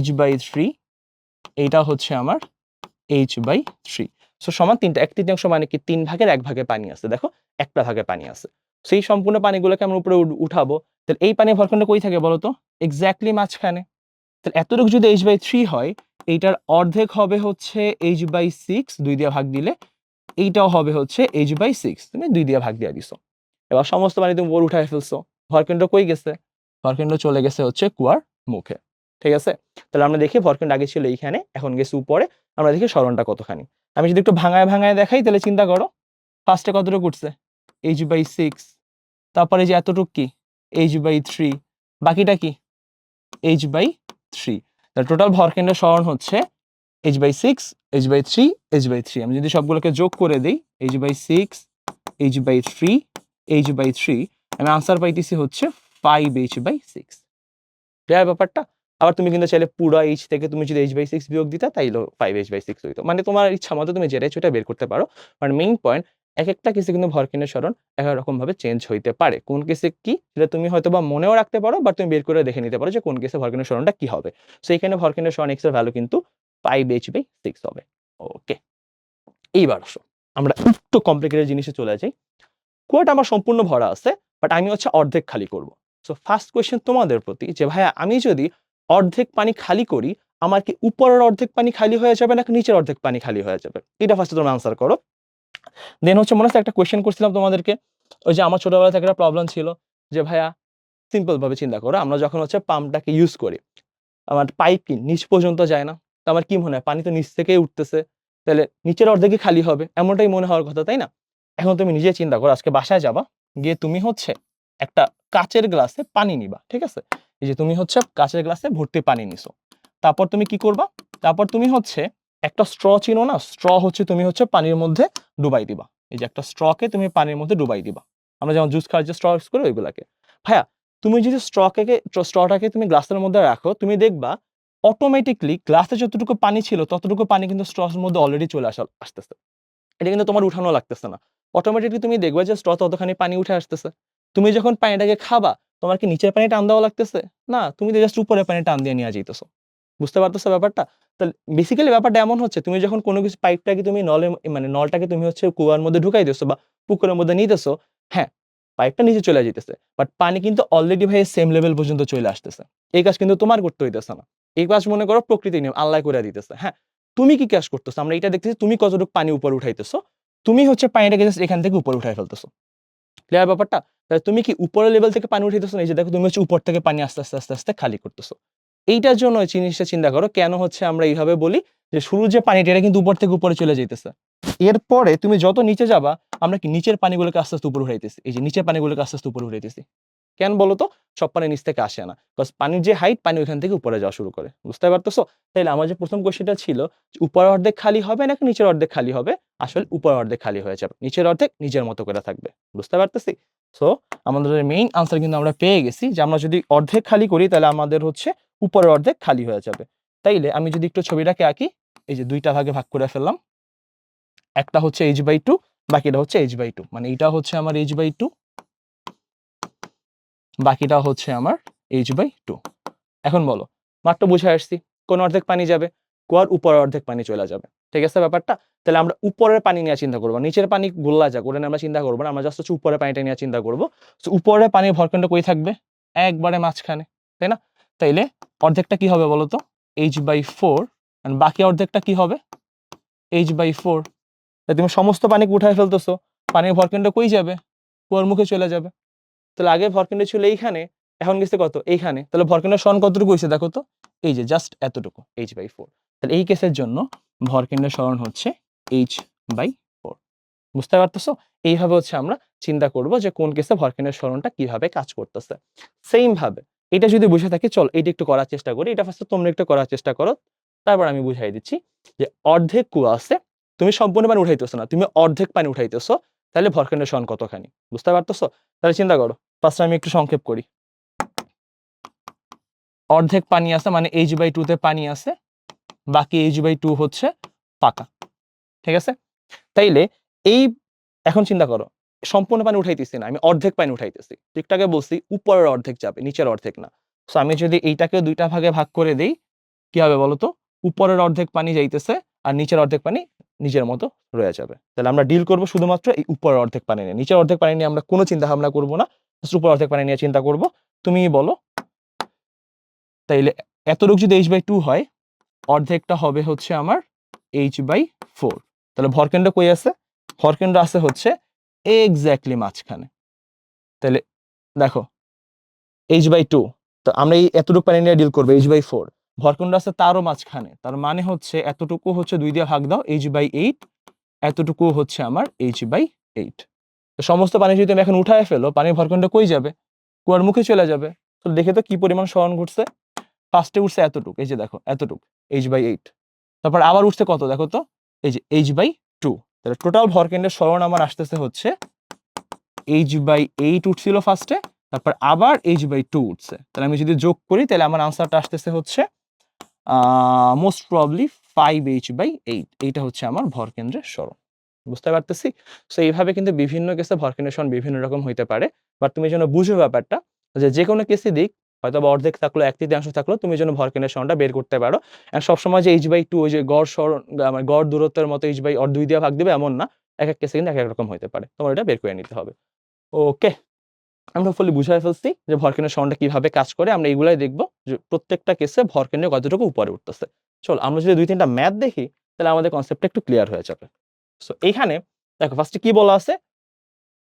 h/3, এইটা হচ্ছে আমার h/3। সো সমান 1/3 মানে কি 3 ভাগের 1 ভাগে পানি আছে। দেখো একটা ভাগে পানি আছে। সেই সম্পূর্ণ পানিগুলোকে আমরা উপরে উঠাবো, তাহলে এই পানির ভরখণ্ড কই থাকে বলো তো? এক্স্যাক্টলি মাঝখানে। তাহলে এতটুকু যদি h/3 হয়, এইটার অর্ধেক হবে হচ্ছে h/6, 2 দিয়ে ভাগ দিলে। এইটাও হবে হচ্ছে h/6, তুমি 2 দিয়ে ভাগ দিয়ে দিছো। এবার সমস্ত পানি তুমি উপর উঠায় ফেলছো। ভরকেন্দ্র কই গেছে? ভরকেন্দ্র চলে গেছে হচ্ছে কুয়ার মুখে। ঠিক আছে? তাহলে আমরা দেখি ভরকেন্দ্র আগে ছিল এইখানে, এখন গেছে উপরে। আমরা দেখি সরণটা কতখানি। আমি যদি একটু ভাঙায় ভাঙায় দেখাই, তাহলে চিন্তা করো, ফার্স্টে কতটুকু উঠছে? h/6, তারপরে যে এতটুকু কি? h/3, বাকিটা কি? h/3। তাহলে টোটাল ভরকেন্দ্রের সরণ হচ্ছে h/6, h/3, h/3। আমি যদি সবগুলোকে যোগ করে দেই, h/6, h/3, h/3, আমি আনসার পাইতেছি হচ্ছে 5h/6। ক্লিয়ার ব্যাপারটা? আবার তুমি কিন্তু চাইলে পুরো h থেকে তুমি যদি h/6 বিয়োগ দিতা, তাইলেও 5h/6 হইতো। মানে তোমার ইচ্ছা মতো তুমি যেটা ইচ্ছা ওটা বের করতে পারো। বাট মেইন পয়েন্ট, একেকটা কেসে কিন্তু ভরকেন্দ্রের সরণ একেক রকম ভাবে চেঞ্জ হইতে পারে। কোন কেসে কি সেটা তুমি হয়তোবা মনেও রাখতে পারো, বাট তুমি বের করে দেখে নিতে পারো যে কোন কেসে ভরকেন্দ্রের সরণটা কি হবে। সো এখানে ভরকেন্দ্রের সরণ x এর ভ্যালু কিন্তু 5h/6 হবে। ওকে, এইবার আসো আমরা একটু কমপ্লিকেটেড জিনিসে চলে যাই। কুয়াটা আমার সম্পূর্ণ ভরা আছে, বাট আমি হচ্ছে অর্ধেক খালি করব। সো ফার্স্ট কোয়েশ্চেন তোমাদের প্রতি যে ভাইয়া, আমি যদি অর্ধেক পানি খালি করি, আমার কি উপরের অর্ধেক পানি খালি হয়ে যাবে নাকি নিচের অর্ধেক পানি খালি হয়ে যাবে? এটা ফার্স্টে তোমরা আনসার করো। দেন হচ্ছে মনে আছে একটা কোয়েশ্চেন করছিলাম তোমাদেরকে, ওই যে আমার ছোটবেলা থেকে একটা প্রবলেম ছিল যে ভাইয়া, সিম্পল ভাবে চিন্তা করো, আমরা যখন হচ্ছে পাম্পটাকে ইউজ করি, আমার পাইপ কি নিচ পর্যন্ত যায় না? তো আমার কি মনে হয়, পানি তো নিচ থেকেই উঠতেছে, তাহলে নিচের অর্ধেকই খালি হবে, এমনটাই মনে হওয়ার কথা, তাই না? এখন তুমি নিজে চিন্তা করো, আজকে বাসায় যাবা, গিয়ে তুমি হচ্ছে একটা কাচের গ্লাসে পানি নিবা, ঠিক আছে? এই যে তুমি হচ্ছে কাচের গ্লাসে ভর্তি পানি নিছো, তারপর তুমি কি করবা? তারপর তুমি হচ্ছে একটা স্ট্র, চিনো না? স্ট্র হচ্ছে তুমি হচ্ছে পানির মধ্যে ডুবাই দিবা। এই যে একটা স্ট্রকে তুমি পানির মধ্যে ডুবাই দিবা, আমরা যেমন জুস খাওয়ার যে স্ট্র ইউজ করি ওইগুলাকে। ভাইয়া, তুমি যদি স্ট্রটাকে তুমি গ্লাসের মধ্যে রাখো, তুমি দেখবা অটোমেটিকলি গ্লাসে যতটুকু পানি ছিল ততটুকু পানি কিন্তু স্ট্রর মধ্যে অলরেডি চলে আসতেছে। এটা কিন্তু তোমার উঠানো লাগতেছে না। অটোমেটিকলি তুমি দেখবা যে স্ট্র ততখানি পানি উঠে আসতেছে। তুমি যখন পানিটাকে খাবা, তোমার কি নিচের পানি টান দেওয়া লাগতেছে? না, তুমি জাস্ট উপরের পানি টান দিয়ে নিয়ে যাইতেছো। বুঝতে পারতেছো ব্যাপারটা? তাহলে বেসিক্যালি ব্যাপারটা এমন হচ্ছে, তুমি যখন কোনো কিছু পাইপটাকে তুমি নলে, মানে নলটাকে তুমি হচ্ছে কুয়ার মধ্যে ঢুকাই দিছো বা পুকুরের মধ্যে নিতেছো, হ্যাঁ, পাইপটা নিচে চলে যাইতেছে। বাট পানি কিন্তু অলরেডি ভাই সেম লেভেল পর্যন্ত চলে আসতেছে। এই কাজ কিন্তু তোমার করতে হইতেছে না। এই কাজ মনে করো প্রকৃতির নিয়ম, আল্লাহ করে দিতেছে। হ্যাঁ, তুমি কি কাজ করতেছো? আমরা এটা দেখতেছি তুমি কতটুকু পানি উপরে উঠাইতেছো। তুমি হচ্ছে পানিটাকে জাস্ট এখান থেকে উপরে উঠায় ফেলতেছো। ক্লিয়ার ব্যাপারটা? তাহলে তুমি কি উপরের লেভেল থেকে পানি উঠাইতেছো না? এই যে দেখো, তুমি হচ্ছে উপর থেকে পানি আস্তে, আস্তে, আস্তে, আস্তে খালি করতেছো। এইটার জন্য এই জিনিসটা চিন্তা করো, কেন হচ্ছে আমরা এইভাবে বলি যে শুরুর যে পানিটা এটা কিন্তু উপর থেকে উপরে চলে যাইতেছে। এরপরে তুমি যত নিচে যাবা, আমরা কি নিচের পানিগুলোকে আস্তে, আস্তে উপরে উঠাইতেছি। এই যে নিচের পানিগুলোকে আস্তে, আস্তে উপরে উঠাইতেছি। কেন বলো তো? সব পানি নিচ থেকে আসে না। কজ পানির যে হাইট, পানি ওইখান থেকে উপরে যাওয়া শুরু করে। বুঝতে পারতেছো? তাইলে আমার যে প্রথম কোয়েশ্চেনটা ছিল যে উপরের অর্ধেক খালি হবে নাকি নিচের অর্ধেক খালি হবে? আসলে উপরের অর্ধেক খালি হয়ে যাবে। নিচের অর্ধেক নিজের মতো করে থাকবে। বুঝতে পারতেছি? সো আমাদের মেইন আনসার কিন্তু আমরা পেয়ে গেছি যে আমরা যদি অর্ধেক খালি করি, তাহলে আমাদের হচ্ছে উপরের অর্ধেক খালি হয়ে যাবে। তাইলে আমি যদি একটু ছবিটাকে আঁকি, এই যে ২ টা ভাগে ভাগ করে ফেললাম। একটা হচ্ছে h/2, বাকিটা হচ্ছে h/2। মানে এটা হচ্ছে আমার h/2, বাকিটা হচ্ছে আমার h/2। এখন বলো, মাত্র বুঝায় আসছি, কোন অর্ধেক পানি যাবে? কুয়ার উপরের অর্ধেক পানি চলে যাবে। ঠিক আছে ব্যাপারটা? তাহলে আমরা উপরের পানি নিয়ে চিন্তা করব। নিচের পানি গোল্লা যাক, ওটা নিয়ে আমরা চিন্তা করব না। আমরা জাস্ট হচ্ছে উপরের পানিটা নিয়ে চিন্তা করব। সো উপরের পানির ভরকেন্দ্র কই থাকবে? একবারে মাঝখানে, তাই না? তাইলে অর্ধেকটা কি হবে বলো তো? h/4, আর বাকি অর্ধেকটা কি হবে? h/4। তাই তুমি সমস্ত পানিকে উঠায় ফেলতেছো, পানির ভরকেন্দ্র কই যাবে? কুয়ার মুখে চলে যাবে। তাহলে আগে ভরকেন্দ্র ছিল এইখানে, এখন গেছে কত? এইখানে। তাহলে ভরকেন্দ্রের সরণ কতটুকু হইছে দেখো তো? এই যে জাস্ট এতটুকু, h/4। তাহলে এই কেসের জন্য ভরকেন্দ্রের সরণ হচ্ছে h/4। বুঝতে পারতেছো? এইভাবে হচ্ছে আমরা চিন্তা করব যে কোন কেসে ভরকেন্দ্রের সরণটা কিভাবে কাজ করতেছে। সেইম ভাবে এটা যদি বুঝে থাকি, চল এটা একটু করার চেষ্টা করি। এটা ফার্স্টে তোমরা একটু করার চেষ্টা করো, তারপর আমি বুঝাই দিচ্ছি। যে অর্ধেক কুয়া আছে, তুমি সম্পূর্ণ পানি উঠাইতেছো না, তুমি অর্ধেক পানি উঠাইতেছো, তাহলে ভরকেন্দ্রের সরণ কতখানি? বুঝতে পারতেছো? তাহলে চিন্তা করো। ফার্স্টে আমি একটু সংক্ষেপ করি। অর্ধেক পানি আছে মানে h/2 তে পানি আছে, বাকি h/2 হচ্ছে ফাঁকা, ঠিক আছে? তাইলে এই এখন চিন্তা করো, সম্পূর্ণ পানি উঠাইতেছি না, আমি অর্ধেক পানি উঠাইতেছি। একটু আগে বলছি উপরের অর্ধেক যাবে, নিচের অর্ধেক না। সো আমি যদি এইটাকে 2টা ভাগে ভাগ করে দেই, কি হবে বলতো? উপরের অর্ধেক পানি যাইতেছে আর নিচের অর্ধেক পানি নিজের মতো রয়ে যাবে। তাহলে আমরা ডিল করব শুধুমাত্র এই উপরের অর্ধেক পানি নিয়ে। নিচের অর্ধেক পানি নিয়ে আমরা কোনো চিন্তা ভাবনা করব না, জাস্ট উপরের অর্ধেক পানি নিয়ে চিন্তা করব। তুমিই বলো। তাইলে এতটুক যদি h/2 হয়, অর্ধেকটা হবে হচ্ছে আমার h/4। তাহলে ভরকেন্দ্র কই আছে? ভরকেন্দ্র আছে হচ্ছে এক্স্যাক্টলি মাঝখানে। তাহলে দেখো h/2, তো আমরা এই এতটুকু পানি নিয়ে ডিল করবো h/4। ভরকেন্দ্র আছে তারও মাঝখানে, তার মানে হচ্ছে এতটুকু হচ্ছে 2 দিয়ে ভাগ দাও h/8, এতটুকু হচ্ছে আমার h/8। তো সমস্ত পানি যদি তুমি এখন উঠায় ফেলো, পানির ভরকেন্দ্র কই যাবে? কুয়ার মুখে চলে যাবে। তো দেখে তো কি পরিমাণ সরণ ঘটছে। ফার্স্টে উঠছে এতটুক, এই যে দেখো এতটুক h/8, তারপর আবার উঠছে কত দেখো তো, এই যে h/2। তাহলে টোটাল ভরকেন্দ্রের সরণ আমার আসতেছে হচ্ছে h/8 উঠছিল ফার্স্টে, তারপর আবার h/2 উঠছে। তাহলে আমি যদি যোগ করি তাহলে আমার আনসারটা আসতেছে হচ্ছে মোস্ট প্রবাবলি 5h/8। এইটা হচ্ছে আমার ভরকেন্দ্রের সরণ। বুঝতে পারতেছি? সো এইভাবে কিন্তু বিভিন্ন কেসে ভরকেন্দ্রের সরণ বিভিন্ন রকম হইতে পারে। বাট তুমি যেন বুঝো ব্যাপারটা, যে কোনো কেসই দিক, হয়তোবা অর্ধেক থাকলো, 1/3 থাকলো, তুমি যেন ভরকেন্দ্রের সরণটা বের করতে পারো। এন্ড সবসময় যে h/2 ওই যে গড় সরণ মানে গড় দূরত্বের মতো h/2 দিয়ে ভাগ দিবে এমন না। এক কেসে কিন্তু এক রকম হইতে পারে। তোমার এটা বের করে নিতে হবে। ওকে, আমরা হোপফুলি বুঝাই ফেলছি যে ভরকেন্দ্রের সরণটা কিভাবে কাজ করে। আমরা এগুলাই দেখব যে প্রত্যেকটা কেসে ভরকেন্দ্র কতটুকু উপরে উঠতেছে। চলো আমরা যদি 2-3টা ম্যাথ দেখি তাহলে আমাদের কনসেপ্টটা একটু ক্লিয়ার হয়ে যাবে। সো এইখানে দেখো ফার্স্টে কি বলা আছে?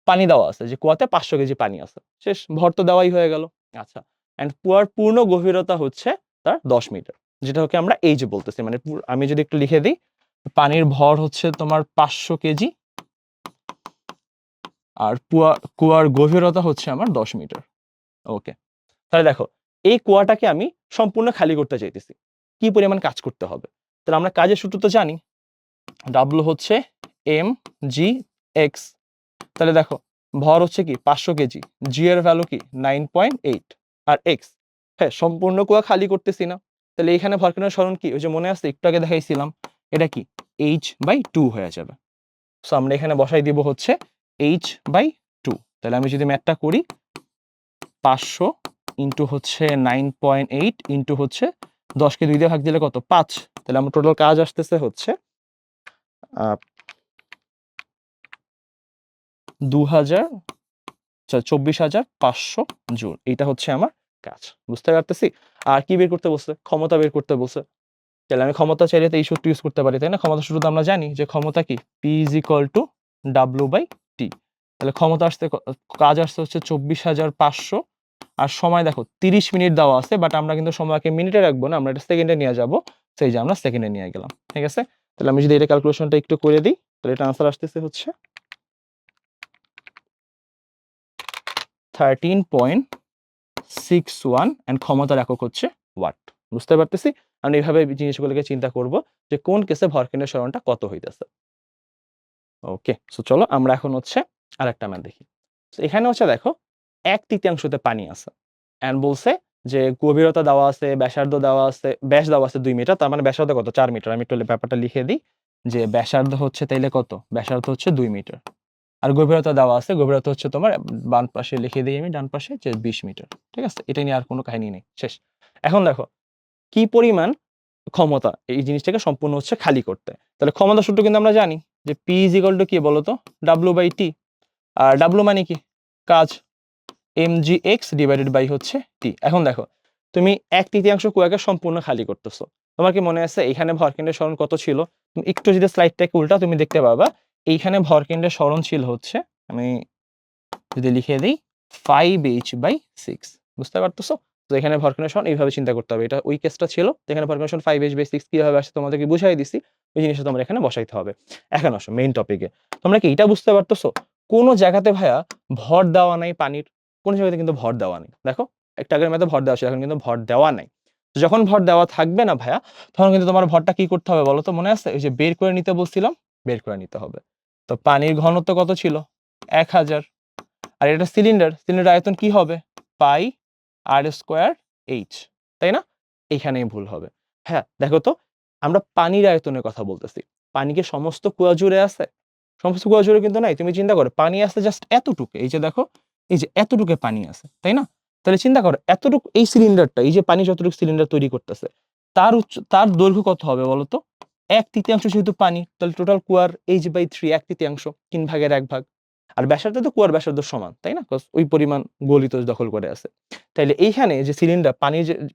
পানি দেওয়া আছে যে কুয়াতে 500 কেজি পানি আছে। শেষ, ভর তো দেওয়াই হয়ে গেল। আচ্ছা, এন্ড কুয়ার পূর্ণ গভীরতা হচ্ছে তার 10 মিটার, যেটাকে আমরা এইচ বলতেছি। মানে আমি যদি একটু লিখে দিই, পানির ভর হচ্ছে তোমার 500 কেজি আর কুয়ার গভীরতা হচ্ছে আমার 10 মিটার। ওকে, তাহলে দেখো এই কুয়াটাকে আমি সম্পূর্ণ খালি করতে চাইতেছি। কি পরিমাণ কাজ করতে হবে? তাহলে আমরা কাজের সূত্র তো জানি, W হচ্ছে mg(x). তাহলে দেখো ভর হচ্ছে কি 500 কেজি, জি এর ভ্যালু কি 9.8 আর x। হ্যাঁ, সম্পূর্ণ কুয়া খালি করতেছি না, তাহলে এখানে ভরকেন্দ্রের সরণ কি? ওই যে মনে আছে একটু আগে দেখাইছিলাম, এটা কি h/2 হয়ে যাবে। সো আমরা এখানে বসাই দিব হচ্ছে h/2। তাহলে আমি যদি ম্যাথটা করি, 500 ইন্টু হচ্ছে 9.8 ইন্টু হচ্ছে 10কে 2 দিয়ে ভাগ দিলে কত? 5। তাহলে আমার টোটাল কাজ আসতেছে হচ্ছে 24,500 জুল। এইটা হচ্ছে আমার কাজ। বুঝতে পারতেছি? আর কি বের করতে বলছে? ক্ষমতা বের করতে বলছে। তাহলে আমি ক্ষমতা চাইলে তো এই সূত্র ইউজ করতে পারি, তাই না? ক্ষমতা সূত্র তো আমরা জানি যে ক্ষমতা কি P = W/T। তাহলে ক্ষমতা আসছে কাজ আসছে হচ্ছে 24,500 আর সময় দেখো 30 মিনিট দেওয়া আছে, বাট আমরা কিন্তু সময়কে মিনিটে রাখবো না, আমরা এটা সেকেন্ডে নিয়ে যাব। সেই যে আমরা সেকেন্ডে নিয়ে গেলাম। ঠিক আছে? তাহলে আমি যদি এটা ক্যালকুলেশনটা একটু করে দিই, তাহলে এটা আনসার আসতেছে হচ্ছে 13.61 এন্ড ক্ষমতার একক হচ্ছে ওয়াট। বুঝতে পারতেছি? আমি এইভাবে জিনিসগুলোকে চিন্তা করব যে কোন কেসে ভরকেন্দ্রের সরণটা কত হইতেছে। ওকে, সো চলো আমরা এখন হচ্ছে আরেকটা ম্যাথ দেখি। সো এখানে হচ্ছে দেখো 1/3 পানি আছে এন্ড বলছে যে গভীরতা দেওয়া আছে, ব্যাসার্ধ দেওয়া আছে, ব্যাস দেওয়া আছে 2 মিটার, তার মানে ব্যাসার্ধ কত? 4 মিটার। আমি একটু ব্যাপারটা লিখে দিই যে ব্যাসার্ধ হচ্ছে তাইলে কত? ব্যাসার্ধ হচ্ছে 2 মিটার। আর গভীরতা দেওয়া আছে, গভীরতা হচ্ছে তোমার বাম পাশে লিখে দিই আমি, ডান পাশে যে 20 মিটার। ঠিক আছে? এটা নিয়ে আর কোনো কাহিনী নেই। শেষ। এখন দেখো কি পরিমাণ ক্ষমতা এই জিনিসটাকে সম্পূর্ণ হচ্ছে খালি করতে। তাহলে ক্ষমতা সূত্র কিন্তু আমরা জানি যে P = কি বলতো? W/T। আর W মানে কি? কাজ। mg(x) হচ্ছে T। এখন দেখো তুমি 1/3 কুয়াকে সম্পূর্ণ খালি করতেছো। তোমার কি মনে আছে এখানে ভরকেন্দ্রের সরণ কত ছিল? তুমি একটু যদি স্লাইডটাকে উল্টাও তুমি দেখতে পাবা এইখানে ভরকেন্দ্রের সরণ ছিল হচ্ছে, আমি যদি লিখে দিই 5h/6। বুঝতে পারতেছো? তো এখানে ভরকেন্দ্রের সরণ এইভাবে চিন্তা করতে হবে। এটা ওই কেসটা ছিল যেখানে ভরকেন্দ্রের সরণ 5h/6 কিভাবে আসে তোমাদেরকে বুঝাই দিছি। ওই জিনিসটা তোমরা এখানে বসাইতে হবে। এখন আসো মেইন টপিকে। তোমরা কি এটা বুঝতে পারতেছো? কোন জায়গাতে ভাইয়া ভর দেওয়া নাই পানির? কোন জায়গাতে কিন্তু ভর দেওয়া নেই। দেখো একটু আগের ম্যাথে ভর দেওয়া ছিল, এখন কিন্তু ভর দেওয়া নাই। তো যখন ভর দেওয়া থাকবে না ভাইয়া, তখন কিন্তু তোমার ভরটা কি করতে হবে বলো তো? মনে আছে ওই যে বের করে নিতে বলছিলাম, বের করে নিতে হবে। তো পানির ঘনত্ব কত ছিল? 1000। আর এটা সিলিন্ডার, সিলিন্ডার আয়তন কি হবে? পাই r² h, তাই না? এইখানেই ভুল হবে। হ্যাঁ, দেখো তো আমরা পানির আয়তনের কথা বলতেছি। পানি কি সমস্ত কুয়া জুড়ে আছে? সমস্ত কুয়া জুড়ে কিন্তু নাই। তুমি চিন্তা করো পানি আছে জাস্ট এতটুকু। এই যে দেখো, এই যে এতটুকু পানি আছে, তাই না? তাহলে চিন্তা করো এতটুকু এই সিলিন্ডারটা, এই যে পানি যতটুকু সিলিন্ডার তৈরি করতেছে, তার দৈর্ঘ্য কত হবে বলো তো? 1/3 যেহেতু পানি, তাহলে টোটাল কুয়ার h/3 1/3, 3 ভাগের 1 ভাগ। আর ব্যাসার্ধ তো কুয়ার ব্যাসার্ধ সমান, তাই না? কজ ওই পরিমাণ গলিত দখল করে আছে। তাইলে এইখানে যে সিলিন্ডার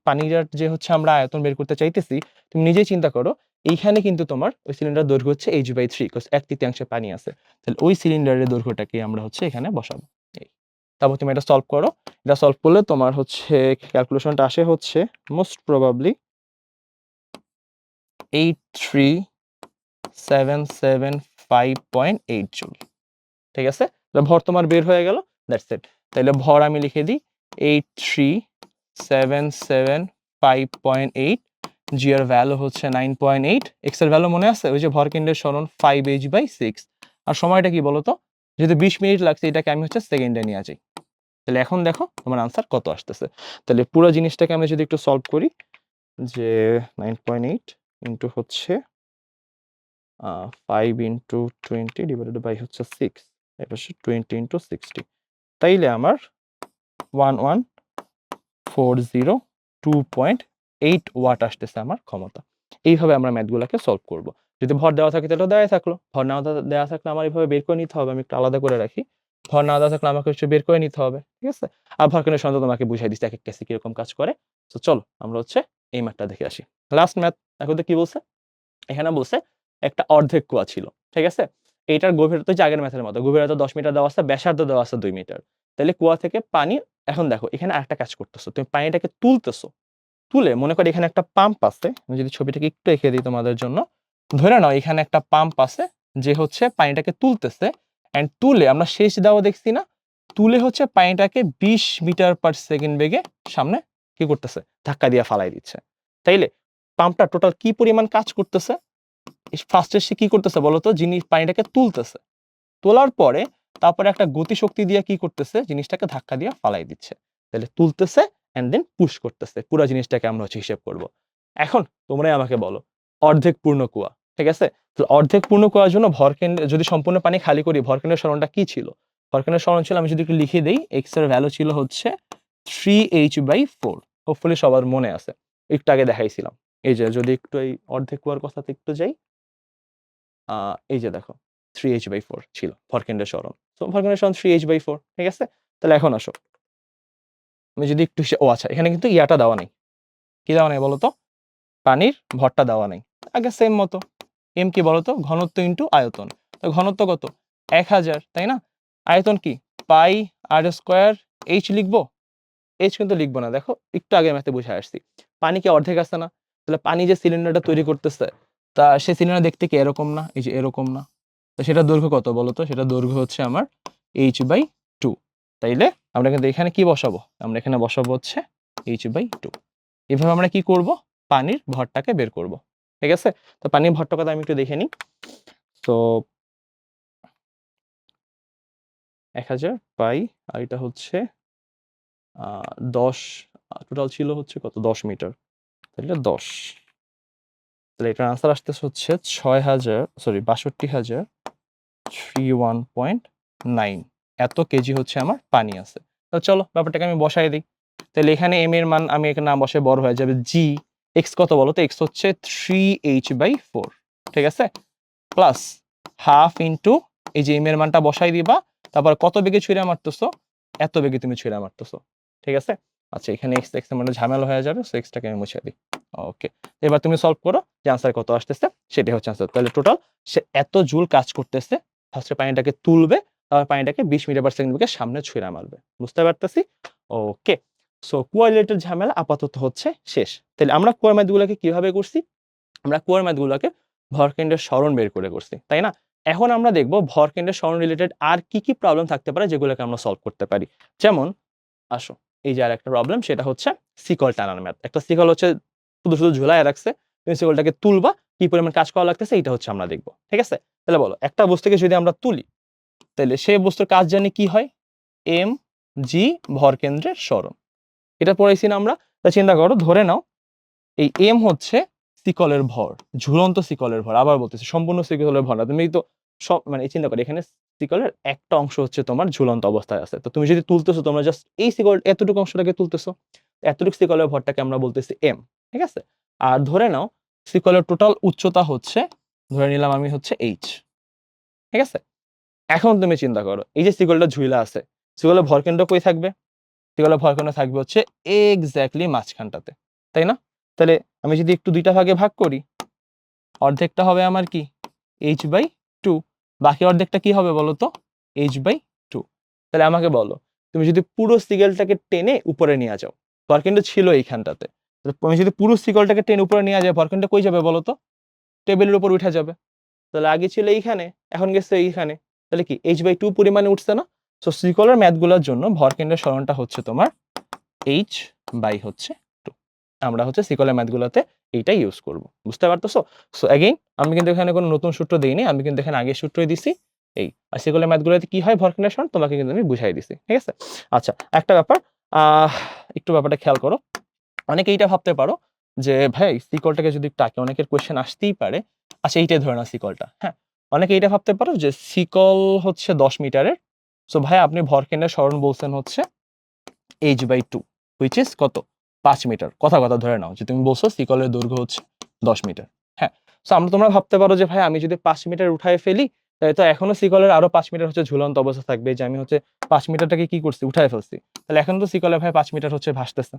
পানির যে হচ্ছে আমরা আয়তন বের করতে চাইতেছি, তুমি নিজেই চিন্তা করো এইখানে কিন্তু তোমার ওই সিলিন্ডার দৈর্ঘ্য হচ্ছে h/3 কজ 1/3 পানি আছে। তাহলে ওই সিলিন্ডারের দৈর্ঘ্যটাকে আমরা হচ্ছে এখানে বসাবো। এই। তারপর তুমি এটা সলভ করো। এটা সলভ করলে তোমার হচ্ছে ক্যালকুলেশনটা আসে হচ্ছে মোস্ট প্রবাবলি 83775.8 জুল। ঠিক আছে? তাহলে ভর তোমার বের হয়ে গেল। That's it. তাহলে ভর আমি লিখে দিই 83775.8, জি এর ভ্যালু হচ্ছে 9.8, এক্স এর ভ্যালু মনে আছে? ওই যে ভরকেন্দ্রের সরণ 5h/6। আর সময়টা কি বলো তো? যেহেতু 20 মিনিট লাগছে এটাকে আমি হচ্ছে সেকেন্ডে নিয়ে যাই। তাহলে এখন দেখো তোমার আনসার কত আসতেছে। তাহলে পুরো জিনিসটাকে আমি যদি একটু সলভ করি যে 9.8 ইনটু হচ্ছে 5 ইনটু 20 ডিভাইডেড বাই হচ্ছে 6, এটা হচ্ছে 20 ইনটু 60। তাইলে আমার 11402.8 ওয়াট আসতেছে আমার ক্ষমতা। এইভাবে আমরা ম্যাথগুলাকে সলভ করব। যদি ভর দেওয়া থাকে তাহলে দেওয়াই থাকলো। ভর না দেওয়া থাকলে আমার এইভাবে বের করে নিতে হবে। আমি একটু আলাদা করে রাখি। ভর না দেওয়া থাকলে আমাকে হচ্ছে বের করে নিতে হবে। ঠিক আছে? আর ভরকেন্দ্রের সঙ্গে তোমাকে বুঝাই দিচ্ছি এক এক কেসে কিরকম কাজ করে। তো চলো আমরা হচ্ছে এই ম্যাথটা দেখে আসি। লাস্ট ম্যাথ দেখো তো কি বলছে? এখানে বলছে একটা অর্ধেক কুয়া ছিল। ঠিক আছে? এইটার গভীরতা হচ্ছে আগের ম্যাথের মতো। গভীরতা 10 মিটার দেওয়া আছে, ব্যাসার্ধ দেওয়া আছে 2 মিটার। তাইলে কুয়া থেকে পানি, এখন দেখো এখানে আরেকটা কাজ করতেছো। তুমি পানিটাকে তুলতেছো। তুলে মনে করো এখানে একটা পাম্প আছে। আমি যদি ছবিটাকে একটু এঁকে দিই তোমাদের জন্য। ধরে নাও এখানে একটা পাম্প আছে যে হচ্ছে পানিটাকে তুলতেছে। অ্যান্ড তুলে আমরা শেষ দেওয়া দেখছি না? তুলে হচ্ছে পানিটাকে 20 মিটার পার সেকেন্ড বেগে সামনে কি করতেছে? ধাক্কা দিয়ে ফালাই দিচ্ছে। তাইলে পাম্পটা টোটাল কি পরিমাণ কাজ করতেছে? ফার্স্টে সে কি করতেছে বলতো? যিনি পানিটাকে তুলতেছে। তোলার পরে তারপরে একটা গতিশক্তি দিয়ে কি করতেছে? জিনিসটাকে ধাক্কা দিয়ে ফালাই দিচ্ছে। তাহলে তুলতেছে অ্যান্ড দেন পুশ করতেছে। পুরা জিনিসটাকে আমরা হচ্ছে হিসেব করব। এখন তোমরাই আমাকে বলো, অর্ধেক পূর্ণ কুয়া, ঠিক আছে? তো অর্ধেক পূর্ণ কুয়ার জন্য ভরকেন্দ্র যদি সম্পূর্ণ পানি খালি করি, ভরকেন্দ্রের সরণটা কি ছিল? ভরকেন্দ্রের সরণ ছিল, আমি যদি একটু লিখে দেই, এক্স এর ভ্যালু ছিল হচ্ছে 3h/4। হোপফুলি সবার মনে আছে। একটু আগে দেখাইছিলাম। এই যে যদি একটু এই অর্ধেক কুয়ার কথাতে একটু যাই, এই যে দেখো 3h/4 ছিল ভরকেন্দ্রের সরণ। সো ভরকেন্দ্রের সরণ 3h/4, ঠিক আছে? তাহলে এখন আসো। আমি যদি একটু ও আচ্ছা, এখানে কিন্তু ইয়াটা দেওয়া নাই। কি দেওয়া নাই বলো তো? পানির ভরটা দেওয়া নাই। আগে সেম মতো। এম কি বলতো? ঘনত্ব ইনটু আয়তন। তো ঘনত্ব কত? 1000, তাই না? আয়তন কি? পাই আর স্কয়ার এইচ লিখবো? এইচ কিন্তু লিখবো না। দেখো একটু আগে ম্যাথে বুঝায় আসছি। পানি কি অর্ধেক আছে না? তাহলে পানি যে সিলিন্ডারটা তৈরি করতেছে, তা সে সিলিন্ডার দেখতে কি এরকম না? এই যে এরকম না? তো সেটার দৈর্ঘ্য কত বলো তো? সেটার দৈর্ঘ্য হচ্ছে আমার h/2। তাইলে আমরা কিন্তু এখানে কি বসাবো? আমরা এখানে বসাবো হচ্ছে h/2। এভাবে আমরা কি করব? পানির ভরটাকে বের করব। ঠিক আছে? তো পানির ভরটার কথা আমি একটু দেখে নিই। তো 1000 পাই, আর এটা হচ্ছে 10, টোটাল ছিল হচ্ছে কত? 10 মিটার। তাহলে 10। তাহলে এটার আনসার আসতেছে হচ্ছে 6231.9 এত কেজি হচ্ছে আমার পানি আছে। তো চলো ব্যাপারটাকে আমি বসাই দিই। তাহলে এখানে এম এর মান আমি এখানে না বসায় বড় হয়ে যাবে জি। এক্স কত বলো তো? এক্স হচ্ছে 3h/4, ঠিক আছে? প্লাস হাফ ইনটু এই যে এম এর মানটা বসাই দিবা। তারপর কত বেগে ছুঁড়ে মারতেছো? এত বেগে তুমি ছুঁড়ে মারতেছো। ঠিক আছে? আচ্ছা, এখানে এক্স এর মানে ঝামেলা হয়ে যাবে। সো এক্সটাকে আমি মুছে দিই। ওকে। এবার তুমি সলভ করো যে আনসার কত আসতেছে, সেটাই হচ্ছে আনসার। তাহলে টোটাল সে এত জুল কাজ করতেছে। ফার্স্টে পানিটাকে তুলবে, তারপর পানিটাকে 20 মিটার পার সেকেন্ড বেগে সামনে ছুঁড়ে মারবে। বুঝতে পারতেছি? ওকে। সো কুয়া রিলেটেড ঝামেলা আপাতত হচ্ছে শেষ। তাহলে আমরা কুয়ার ম্যাথগুলোকে কিভাবে করছি? আমরা কুয়ার ম্যাথগুলোকে ভরকেন্দ্রের সরণ বের করে করছি, তাই না? এখন আমরা দেখব ভরকেন্দ্রের সরণ রিলেটেড আর কি কি প্রবলেম থাকতে পারে যেগুলোকে আমরা সলভ করতে পারি। যেমন আসো, এই যে আরেকটা প্রবলেম, সেটা হচ্ছে শিকল টানার ম্যাথ। একটা শিকল হচ্ছে শুধু শুধু ঝুলায় রাখছে, তুমি শিকলটাকে তুলবা, কি পরিমাণ কাজ করা লাগতেছে এইটা হচ্ছে আমরা দেখব। ঠিক আছে? তাহলে বলো, একটা বস্তুকে যদি আমরা তুলি, তাহলে সেই বস্তুর কাজ জানি কি হয়? এম জি ভরকেন্দ্রের সরণ। এটা পড়াইছি না আমরা? তা চিন্তা করো, ধরে নাও এই এম হচ্ছে শিকলের ভর, ঝুলন্ত শিকলের ভর, আবার বলতেছি সম্পূর্ণ শিকলের ভর না, তুমি তো সব মানে চিন্তা করো এখানে শিকলের একটা অংশ হচ্ছে তোমার ঝুলন্ত অবস্থায় আছে, তো তুমি যদি তুলতেছো তোমরা জাস্ট এই শিকল এতটুকু অংশটাকে তুলতেছো, এতটুকু শিকলের ভরটাকে আমরা বলতেছি এম, ঠিক আছে। আর ধরে নাও শিকলের টোটাল উচ্চতা হচ্ছে, ধরে নিলাম আমি হচ্ছে এইচ, ঠিক আছে। এখন তুমি চিন্তা করো এই যে শিকলটা ঝুলা আছে, শিকলের ভরকেন্দ্র কই থাকবে? শিকলের ভরকেন্দ্র থাকবে হচ্ছে এক্স্যাক্টলি মাঝখানটাতে, তাই না? তাহলে আমি যদি একটু দুইটা ভাগে ভাগ করি, অর্ধেকটা হবে আমার কি h/2, বাকি অর্ধেকটা কি হবে বলো তো, h/2। তাহলে আমাকে বলো তুমি যদি পুরো শিকলটাকে টেনে উপরে নিয়ে যাও, ভরকেন্দ্র ছিল এইখানটাতে, তুমি যদি পুরো শিকলটাকে টেনে উপরে নিয়ে যাও ভরকেন্দ্র কই যাবে বলো তো, টেবিলের উপর উঠে যাবে। তাহলে আগে ছিল এইখানে, এখন গেছে এইখানে, তাহলে কি h/2 পরিমাণে উঠছে না? সো শিকলের ম্যাথগুলোর জন্য ভরকেন্দ্রের সরণটা হচ্ছে তোমার h/2। আমরা হচ্ছে শিকলের ম্যাথগুলোতে এইটা ইউজ করব, বুঝতে পারতেছো? সো अगेन আমি কিন্তু এখানে কোনো নতুন সূত্র দেইনি, আমি কিন্তু এখানে আগের সূত্রই দিছি। এই আর শিকলের ম্যাথগুলোতে কি হয় ভরকেন্দ্রের সরণ তোমাকে কিন্তু আমি বুঝাই দিছি, ঠিক আছে। আচ্ছা একটা ব্যাপার, একটু ব্যাপারটা খেয়াল করো। অনেকে এইটা ভাবতে পারো যে ভাই শিকলটাকে যদি টাকে, অনেকের কোয়েশ্চেন আসতেই পারে, আচ্ছা এইটাই ধরে নাও শিকলটা, হ্যাঁ। অনেকে এইটা ভাবতে পারো যে শিকল হচ্ছে 10 মিটারের, সো ভাই আপনি ভরকেন্দ্রের সরণ বলছেন হচ্ছে h/2, হুইচ ইজ কত, 5 মিটার। কথা ধরে নাও যে তুমি বলছো শিকলের দৈর্ঘ্য হচ্ছে 10 মিটার, হ্যাঁ। সো তোমরা ভাবতে পারো যে ভাই আমি যদি 5 মিটার উঠায় ফেলি তাহলে তো এখনো শিকলের আরো 5 মিটার হচ্ছে ঝুলন্ত অবস্থা থাকবে, যে আমি হচ্ছে 5 মিটারটাকে কি করছি, উঠায় ফেলছি, তাহলে এখন তো শিকলে ভাই 5 মিটার হচ্ছে ভাসতেছে,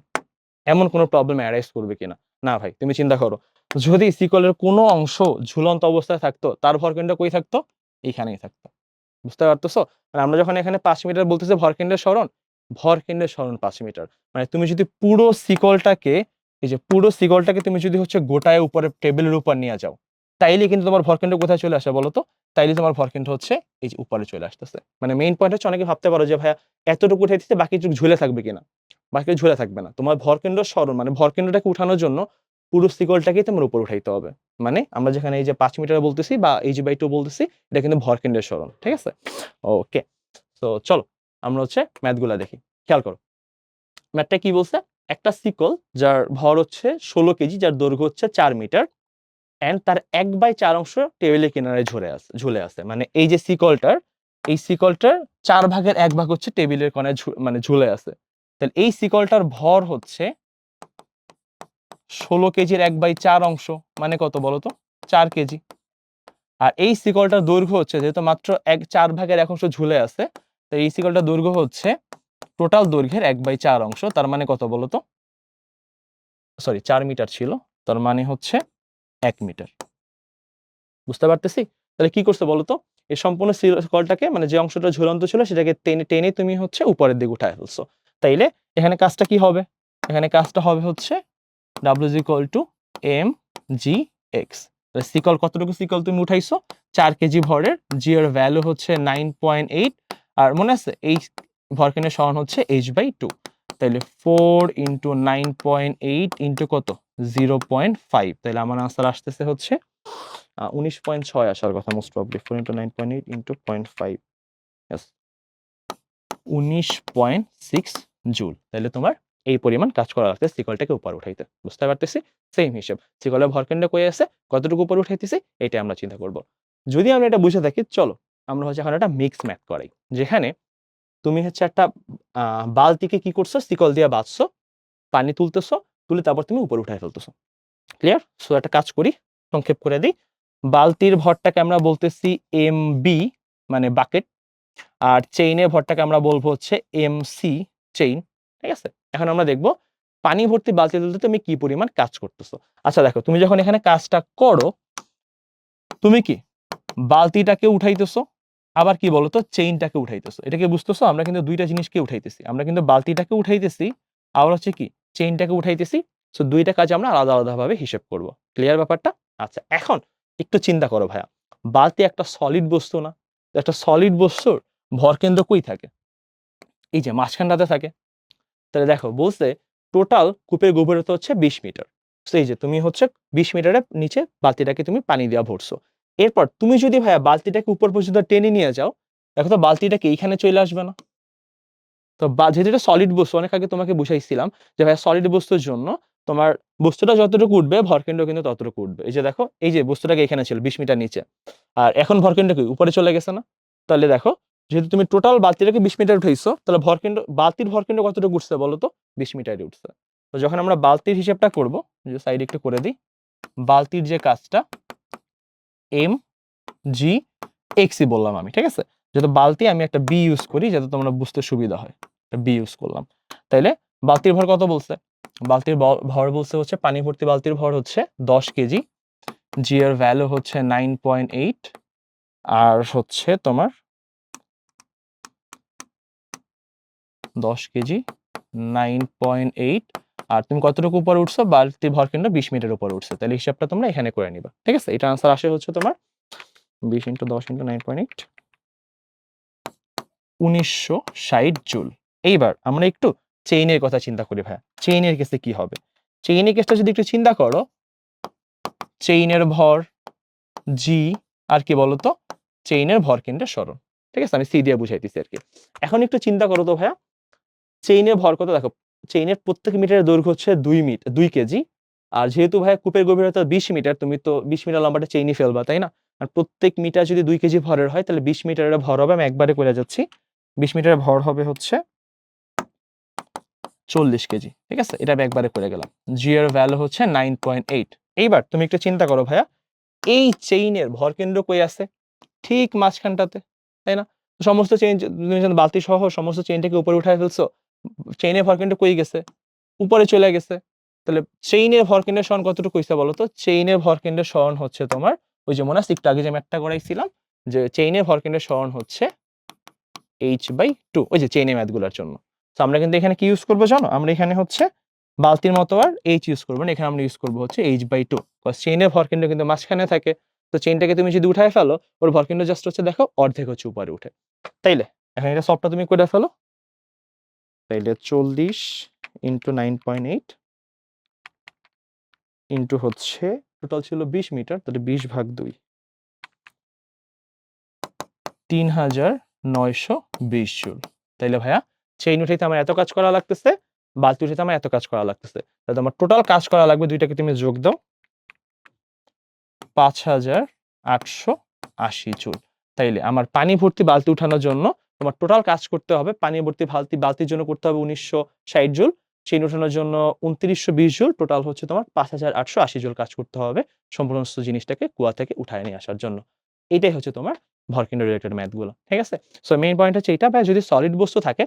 এমন কোনো প্রবলেম অ্যারাইজ করবে কিনা? না ভাই, তুমি চিন্তা করো যদি শিকলের কোনো অংশ ঝুলন্ত অবস্থায় থাকতো তার ভরকেন্দ্র কই থাকতো, এইখানেই থাকতো, বুঝতে পারতেছো? মানে আমরা যখন এখানে 5 মিটার বলতেছি ভরকেন্দ্রের সরণ, ভরকেন্দ্রের সরণ 5 মিটার, মানে তুমি যদি পুরো শিকলটাকে, এই যে পুরো শিকলটাকে তুমি যদি হচ্ছে গোটায় উপরে টেবিলের উপর নিয়ে যাও, তাইলে কিন্তু তোমার ভরকেন্দ্র কোথায় চলে আসে বলো তো? তাইলে তোমার ভরকেন্দ্র হচ্ছে এই যে উপরে চলে আসতেছে। মানে মেইন পয়েন্ট হচ্ছে অনেকে ভাবতে পারো যে ভাইয়া এতটুকু উঠে দিতে বাকি কিছু ঝুলে থাকবে কিনা, বাকি ঝুলে থাকবে না। তোমার ভরকেন্দ্র সরণ মানে ভরকেন্দ্রটাকে উঠানোর জন্য পুরো শিকলটাকেই তোমার উপর উঠাইতে হবে। মানে আমরা যেখানে এই যে 5 মিটার বলতেছি বা h/2 বলতেছি, এটা কিন্তু ভরকেন্দ্রের সরণ, ঠিক আছে। ওকে, তো চলো আমরা হচ্ছে ম্যাথগুলা দেখি। খেয়াল করো ম্যাথটা কি বলছে, একটা শিকল যার ভর হচ্ছে 16 কেজি, যার দৈর্ঘ্য হচ্ছে 4 মিটার, এন্ড তার 1/4 অংশ টেবিলের কিনারে ঝুলে আছে। মানে এই যে শিকলটার, এই শিকলটার 4 ভাগের 1 ভাগ হচ্ছে টেবিলের কোণায় মানে ঝুলে আছে। তাহলে এই শিকলটার ভর হচ্ছে 16 কেজির 1/4 অংশ, মানে কত বলতো, 4 কেজি। আর এই শিকলটার দৈর্ঘ্য হচ্ছে, যেহেতু মাত্র 4 ভাগের 1 অংশ ঝুলে আছে, তো এই শিকলটার দৈর্ঘ্য হচ্ছে টোটাল দৈর্ঘ্যের 1/4 অংশ, তার মানে কত বলতো, সরি 4 মিটার ছিল, তার মানে হচ্ছে 1 মিটার। বুঝতে পারতেছি? তাহলে কি করছে বলতো, এই সম্পূর্ণ শিকলটাকে মানে যে অংশটা ঝুলন্ত ছিল সেটাকে টেনে টেনে তুমি হচ্ছে উপরের দিকে উঠায় ফেলছো। তাইলে এখানে কাজটা কি হবে, এখানে কাজটা হবে হচ্ছে W = mgx। শিকল কতটুকু শিকল তুমি উঠাইছো, 4 কেজি ভরের, জি এর ভ্যালু হচ্ছে 9.8, আর মনে আছে এই ভরকেন্দ্রের সরণ হচ্ছে h/2। তাইলে 4 × 9.8 × কত, 0.5। তাইলে আমার আনসার আসতেছে হচ্ছে 19.6 আসার কথা মোস্ট প্রবাবলি। 4 × 9.8 × 0.5, yes 19.6 joule. তাহলে তোমার এই পরিমাণ কাজ করা লাগছে শিকলটাকে উপরে উঠাইতে, বুঝতে পারতেছি? সেম হিসাব, শিকলের ভরকেন্দ্র কই আছে, কতটুকু উপরে উঠাইতেছি, এটা আমরা চিন্তা করব। যদি আমরা এটা বুঝে থাকি, চলো আমরা হচ্ছে এখন একটা মিক্স ম্যাথ করাই, যেখানে তুমি হচ্ছে একটা বালতিকে কি করছো, শিকল দিয়ে বাঁধছো, পানি তুলতেছো, তুলে তারপর তুমি উপরে উঠাই ফেলতেছো। ক্লিয়ার? সো একটা কাজ করি, সংক্ষেপ করে দিই। বালতির ভরটাকে আমরা বলতেছি এমবি, মানে বাকেট, আর চেইনের ভরটাকে আমরা বলবো হচ্ছে এমসি, চেইন, ঠিক আছে। এখন আমরা দেখব পানি ভর্তি বালতি তুলতে তুমি কি পরিমাণ কাজ করতেছো। আচ্ছা দেখো, তুমি যখন এখানে কাজটা করো, তুমি কি বালতিটাকে উঠাইতেছো, আবার কি বলতো চেইনটাকে উঠাইতেছো। এটাকে বুঝতেছো, আমরা কিন্তু দুইটা জিনিসকে উঠাইতেছি, আমরা কিন্তু বালতিটাকে উঠাইতেছি, আবার হচ্ছে কি চেইনটাকে উঠাইতেছি। সো দুইটা কাজ আমরা আলাদা আলাদা ভাবে হিসেব করব। ক্লিয়ার ব্যাপারটা? আচ্ছা এখন একটু চিন্তা করো ভাইয়া, বালতি একটা সলিড বস্তু না, একটা সলিড বস্তুর ভরকেন্দ্র কই থাকে, এই যে মাঝখানটাতে থাকে। তাহলে দেখো বলছে টোটাল কূপের গভীরতা হচ্ছে 20 মিটার। সো এই যে তুমি হচ্ছে 20 মিটারের নিচে বালতিটাকে তুমি পানি দিয়া ভরছো। এরপর তুমি যদি ভাইয়া বালতিটাকে উপর পর্যন্ত টেনে নিয়ে যাও, দেখো তো বালতিটাকে এইখানে চলে আসবে না? তো যেহেতু এটা সলিড বস্তু, অনেক আগে তোমাকে বুঝাইছিলাম যে ভাইয়া সলিড বস্তুর জন্য তোমার বস্তুটা যতটুকু উঠবে ভরকেন্দ্র কিন্তু ততটুকু উঠবে। এই যে দেখো, এই যে বস্তুটাকে এখানে ছিল 20 মিটার নিচে, আর এখন ভরকেন্দ্র কি উপরে চলে গেছে না? তাহলে দেখো, যেহেতু তুমি টোটাল বালতিটাকে 20 মিটার উঠাইছো, তাহলে বালতির ভরকেন্দ্র কতটুকু উঠছে বলো তো? 20 মিটারই উঠছে। তো যখন আমরা বালতির হিসাবটা করব, যে সাইডে একটু করে দিই, বালতির যে কাজটা এম জি এক্সই বললাম আমি, ঠিক আছে? যেহেতু বালতি আমি একটা বি ইউজ করি যাতে তোমরা বুঝতে সুবিধা হয়, বি ইউজ করলাম। তাইলে বালতির ভর কত বলছে? বালতির ভর বলছে হচ্ছে, পানি ভর্তি বালতির ভর হচ্ছে 10 কেজি, জি এর ভ্যালু হচ্ছে 9.8, আর হচ্ছে তোমার 10 কেজি 9.8, আর তুমি কতটুকু উপরে উঠছো? বালতির ভর কিন্তু 20 মিটার উপরে উঠছে। তাহলে হিসাবটা তোমরা এখানে করে নিবা, ঠিক আছে? এটা আনসার আসে হচ্ছে তোমার 20 × 10 × 9.8, 1960 জুল। এইবার আমরা একটু চেইনের কথা চিন্তা করি ভাইয়া। চেইনের কেসে কি হবে? চেইনের কেসটা যদি একটু চিন্তা করো, চেইনের ভর জি, আর কি বলতো? চেইনের ভর কেন্দ্রের সরণ, ঠিক আছে? আমি সি দিয়ে বুঝাইতেছি আর কি। এখন একটু চিন্তা করো তো ভাইয়া, চেইনের ভর কত? দেখো, চেইনের প্রত্যেক মিটারের দৈর্ঘ্য হচ্ছে 2 কেজি, আর যেহেতু ভাইয়া কূপের গভীরতা 20 মিটার, তুমি তো 20 মিটার লম্বাটা চেইনই ফেলবা, তাই না? আর প্রত্যেক মিটার যদি 2 কেজি ভরের হয়, তাহলে 20 মিটারের ভর হবে, আমি একবারে করে যাচ্ছি, 20 মিটারের ভর হবে হচ্ছে 40 কেজি, ঠিক আছে? এটা আমি একবারে করে গেলাম। জি এর ভ্যালু হচ্ছে 9.8। এইবার তুমি একটু চিন্তা করো ভাইয়া, এই চেইনের ভরকেন্দ্র কই আছে? ঠিক মাঝখানটাতে, তাই না? সমস্ত চেইন, তুমি যখন বালতি সহ সমস্ত চেইনটাকে উপরে উঠায় ফেলছো, চেইনের ভরকেন্দ্র কই গেছে? উপরে চলে গেছে। তাহলে চেইনের ভরকেন্দ্রের সরণ কতটুকু হইছে বলো তো? চেইনের ভরকেন্দ্রের সরণ হচ্ছে তোমার, ওই যে মনে আছে একটু আগে যে ম্যাথটা করাইছিলাম, যে চেইনের ভরকেন্দ্রের সরণ হচ্ছে h/2, ওই যে চেইনের ম্যাথগুলোর জন্য। তো আমরা কিন্তু এখানে কি ইউজ করবো জানো? আমরা এখানে হচ্ছে বালতির মতো আর h ইউজ করবো না, এখানে আমরা ইউজ করবো হচ্ছে h/2, কজ চেইনের ভরকেন্দ্র কিন্তু মাঝখানে থাকে। তো চেইনটাকে তুমি যদি উঠায় ফেলো, ওর ভরকেন্দ্র জাস্ট হচ্ছে দেখো অর্ধেক হচ্ছে উপরে উঠে। তাইলে এখন এটা সবটা তুমি করে ফেলো। তাইলে 40 × 9.8 ইন্টু হচ্ছে, টোটাল ছিল 20 মিটার, তাহলে 20/2, 3920 জুল। তাইলে ভাইয়া, চেইন উঠাইতে আমার এত কাজ করা লাগতেছে, বালতি উঠাইতে আমার এত কাজ করা লাগতেছে, তাহলে তোমার টোটাল কাজ করা লাগবে, দুইটাকে তুমি যোগ দাও, 5880 জুল। তাইলে আমার পানি ভর্তি বালতি উঠানোর জন্য তোমার টোটাল কাজ করতে হবে, পানি ভর্তি বালতির জন্য করতে হবে 1960 জুল, চেইন উঠানোর জন্য 2920 জুল, টোটাল হচ্ছে তোমার 5880 জুল কাজ করতে হবে সম্পূর্ণ জিনিসটাকে কুয়া থেকে উঠায় নিয়ে আসার জন্য। এটাই হচ্ছে তোমার ভরকেন্দ্র রিলেটেড ম্যাথ গুলো, ঠিক আছে? সো মেইন পয়েন্ট হচ্ছে এটা, বা যদি সলিড বস্তু থাকে,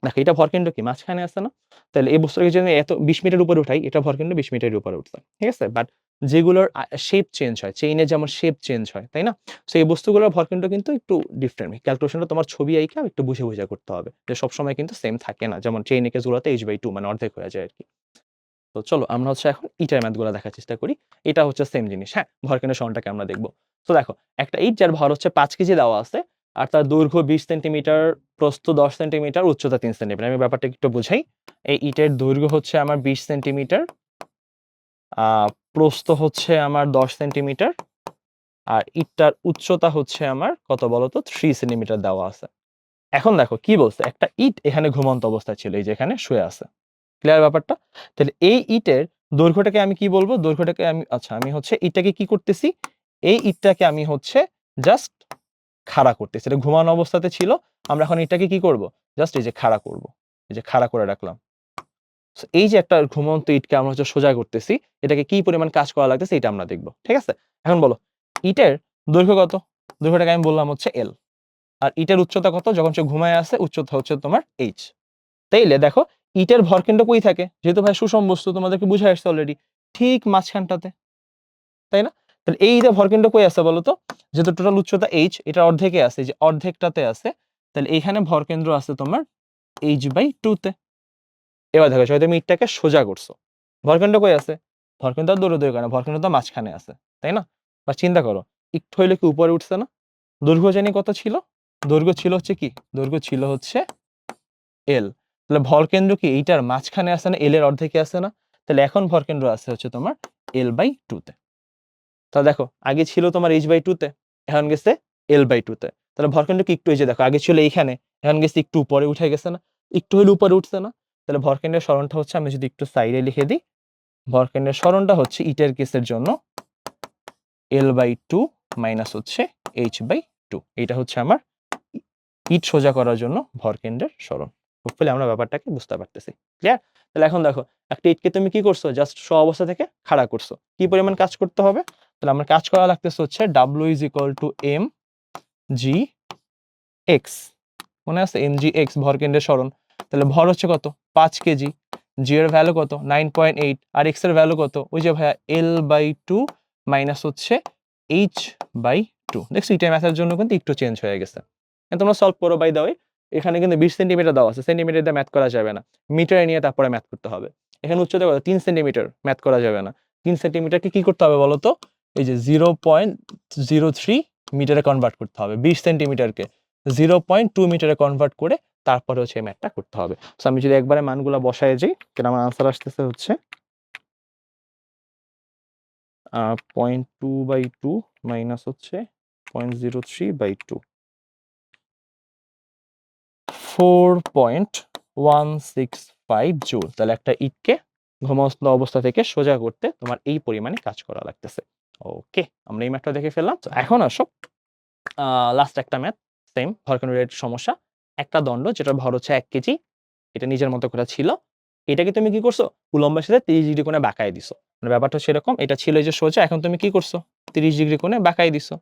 দেখো এটা ভরকেন্দ্র কি মাঝখানে আছে না? তাহলে এই বস্তুটাকে যদি এত 20 মিটার উপরে উঠাই, এটা ভরকেন্দ্র 20 মিটারের উপরে উঠছে, ঠিক আছে? বাট যেগুলোর শেপ চেঞ্জ হয়, চেইনের যেমন শেপ চেঞ্জ হয়, তাই না? সো এই বস্তুগুলোর ভরকেন্দ্র কিন্তু একটু ডিফারেন্ট। ক্যালকুলেশনটা তোমার ছবি আঁইকা একটু বুঝে বুঝে করতে হবে, যে সবসময় কিন্তু সেম থাকে না। যেমন চেইনের কেসগুলোতে h/2 মানে অর্ধেক হয়ে যায় আরকি। তো চলো আমরা হচ্ছে এখন ইটার ম্যাথগুলো দেখার চেষ্টা করি। এটা হচ্ছে সেম জিনিস, হ্যাঁ? ভরকেন্দ্রের সরণটাকে আমরা দেখব। তো দেখো, একটা ইট যার ভর হচ্ছে 5 কেজি দেওয়া আছে, আর তার দৈর্ঘ্য 20 সেন্টিমিটার, প্রস্থ 10 সেন্টিমিটার, উচ্চতা 3 সেন্টিমিটার। আমি ব্যাপারটা একটু বুঝাই। এই ইটের দৈর্ঘ্য হচ্ছে আমার 20 সেন্টিমিটার, আ প্রস্থ হচ্ছে আমার 10 সেন্টিমিটার, আর ইটটার উচ্চতা হচ্ছে আমার কত বলতো? 3 সেন্টিমিটার দেওয়া আছে। এখন দেখো কি বলছে? একটা ইট এখানে ঘুমন্ত অবস্থায় ছিল, এই যে এখানে শুয়ে আছে। ক্লিয়ার ব্যাপারটা? তাহলে এই ইটের দৈর্ঘ্যটাকে আমি কি বলবো? দৈর্ঘ্যটাকে আমি, আচ্ছা, আমি হচ্ছে ইটটাকে কি করতেছি? এই ইটটাকে আমি হচ্ছে জাস্ট খাড়া করতেছি। এটা ঘুমানো অবস্থাতে ছিল। আমরা এখন ইটটাকে কি করব? জাস্ট এই যে খাড়া করব। এই যে খাড়া করে রাখলাম। সো এই যে একটা ঘুমন্ত ইটকে আমরা হচ্ছে সোজা করতেছি, এটাকে কি পরিমাণ কাজ করা লাগতেছে এটা আমরা দেখব। ঠিক আছে? এখন বলো, ইটের দৈর্ঘ্য কত? দৈর্ঘ্যটাকে আমি বললাম হচ্ছে L। আর ইটের উচ্চতা কত? যখন সে ঘুমায়ে আছে, উচ্চতা হচ্ছে তোমার H। তাইলে দেখো, ইটের ভরকেন্দ্র কই থাকে? যেহেতু ভাই সুষম বস্তু, তোমাদেরকে বুঝাই আসছে অলরেডি, ঠিক মাঝখানটাতে, তাই না? তাহলে এই যে ভরকেন্দ্র কই আছে বলো তো? যেহেতু টোটাল উচ্চতা h, এটা অর্ধেকে আছে, এই যে অর্ধেকটাতে আছে, তাহলে এইখানে ভরকেন্দ্র আছে তোমার h/2 তে। এবার দেখো, যদি তুমি ইটটাকে সোজা করছো, ভরকেন্দ্র কই আছে? ভরকেন্দ্র আর দৌড়াদৌড়ি করে না, ভরকেন্দ্র তো মাঝখানে আছে, তাই না? বা চিন্তা করো, একটু হইলে কি উপরে উঠছে না? দৈর্ঘ্য জানি কত ছিল? দৈর্ঘ্য ছিল হচ্ছে কি? দৈর্ঘ্য ছিল হচ্ছে L। তাহলে ভরকেন্দ্র কি এইটার মাঝখানে আছে না? L এর অর্ধেকে আছে না? তাহলে এখন ভরকেন্দ্র আছে হচ্ছে তোমার L/2 তে। তাহলে দেখো, আগে ছিল তোমার h/2 তে, এখন গেছে L/2 তে। তাহলে ভরকেন্দ্র কি একটু, এই যে দেখো, আগে ছিল এইখানে, এখন গেছে একটু উপরে উঠে গেছে না? একটু হইলে উপরে উঠছে না? তাহলে ভরকেন্দ্রের সরণটা হচ্ছে, আমি যদি একটু সাইডে লিখে দিই, ভরকেন্দ্রের সরণটা হচ্ছে ইটের কেসের জন্য L/2 মাইনাস হচ্ছে H/2। এটা হচ্ছে আমার ইট সোজা করার জন্য ভরকেন্দ্রের সরণ। হোপফুলি আমরা ব্যাপারটাকে বুঝতে পারতেছি। ক্লিয়ার? তাহলে এখন দেখো, একটা ইটকে তুমি কি করছো? জাস্ট অবস্থা থেকে খাড়া করছো। কি পরিমাণ কাজ করতে হবে? তাহলে আমার কাজ করা লাগতেছে হচ্ছে W = mg(x). মনে আছে? mg(x) ভরকেন্দ্রের সরণ। তাহলে ভর হচ্ছে কত? 5 কেজি। g এর ভ্যালু কত? 9.8। আর x এর ভ্যালু কত? ওই যে ভাইয়া L/2 মাইনাস হচ্ছে H/2। দেখছো এটা ম্যাথের জন্য কিন্তু একটু চেঞ্জ হয়ে গেছে। তোমরা সলভ করো বাই দ্য ওয়ে। এখানে কিন্তু 20 সেন্টিমিটার দেওয়া আছে, সেন্টিমিটার দিয়ে ম্যাথ করা যাবে না, মিটারে নিয়ে তারপরে ম্যাথ করতে হবে। এখানে উচ্চতা কত? 3 সেন্টিমিটার, ম্যাথ করা যাবে না। 3 সেন্টিমিটারকে কি করতে হবে বলো তো? এই যে 0.03 মিটারে কনভার্ট করতে হবে। 20 সেন্টিমিটারকে 0.2 মিটারে কনভার্ট করে তারপরে হচ্ছে এই ম্যাথটা করতে হবে। সো আমি যদি একবারে মানগুলা বসায় যাই, তাহলে আমার আনসার আসতেছে হচ্ছে 0.2/2 মাইনাস হচ্ছে 0.03/2, 4.165 জুল। তাহলে একটা ইটকে ঘুমন্ত অবস্থা থেকে সোজা করতে তোমার এই পরিমাণে কাজ করা লাগতেছে। ওকে, আমরা এই ম্যাথটা দেখে ফেললাম। তো এখন আসো লাস্ট একটা ম্যাথ, সেম ভরকেন্দ্র রিলেটেড সমস্যা। একটা দণ্ড যেটার ভর হচ্ছে 1 কেজি, এটা নিজের মতো করে ছিল। এটাকে তুমি কি করছো? উলম্বের সাথে 30 ডিগ্রি কোণে বাঁকায় দিছো। মানে ব্যাপারটা সেরকম, এটা ছিল এই যে সোজা, এখন তুমি কি করছো? 30 ডিগ্রি কোণে বাঁকায় দিছো।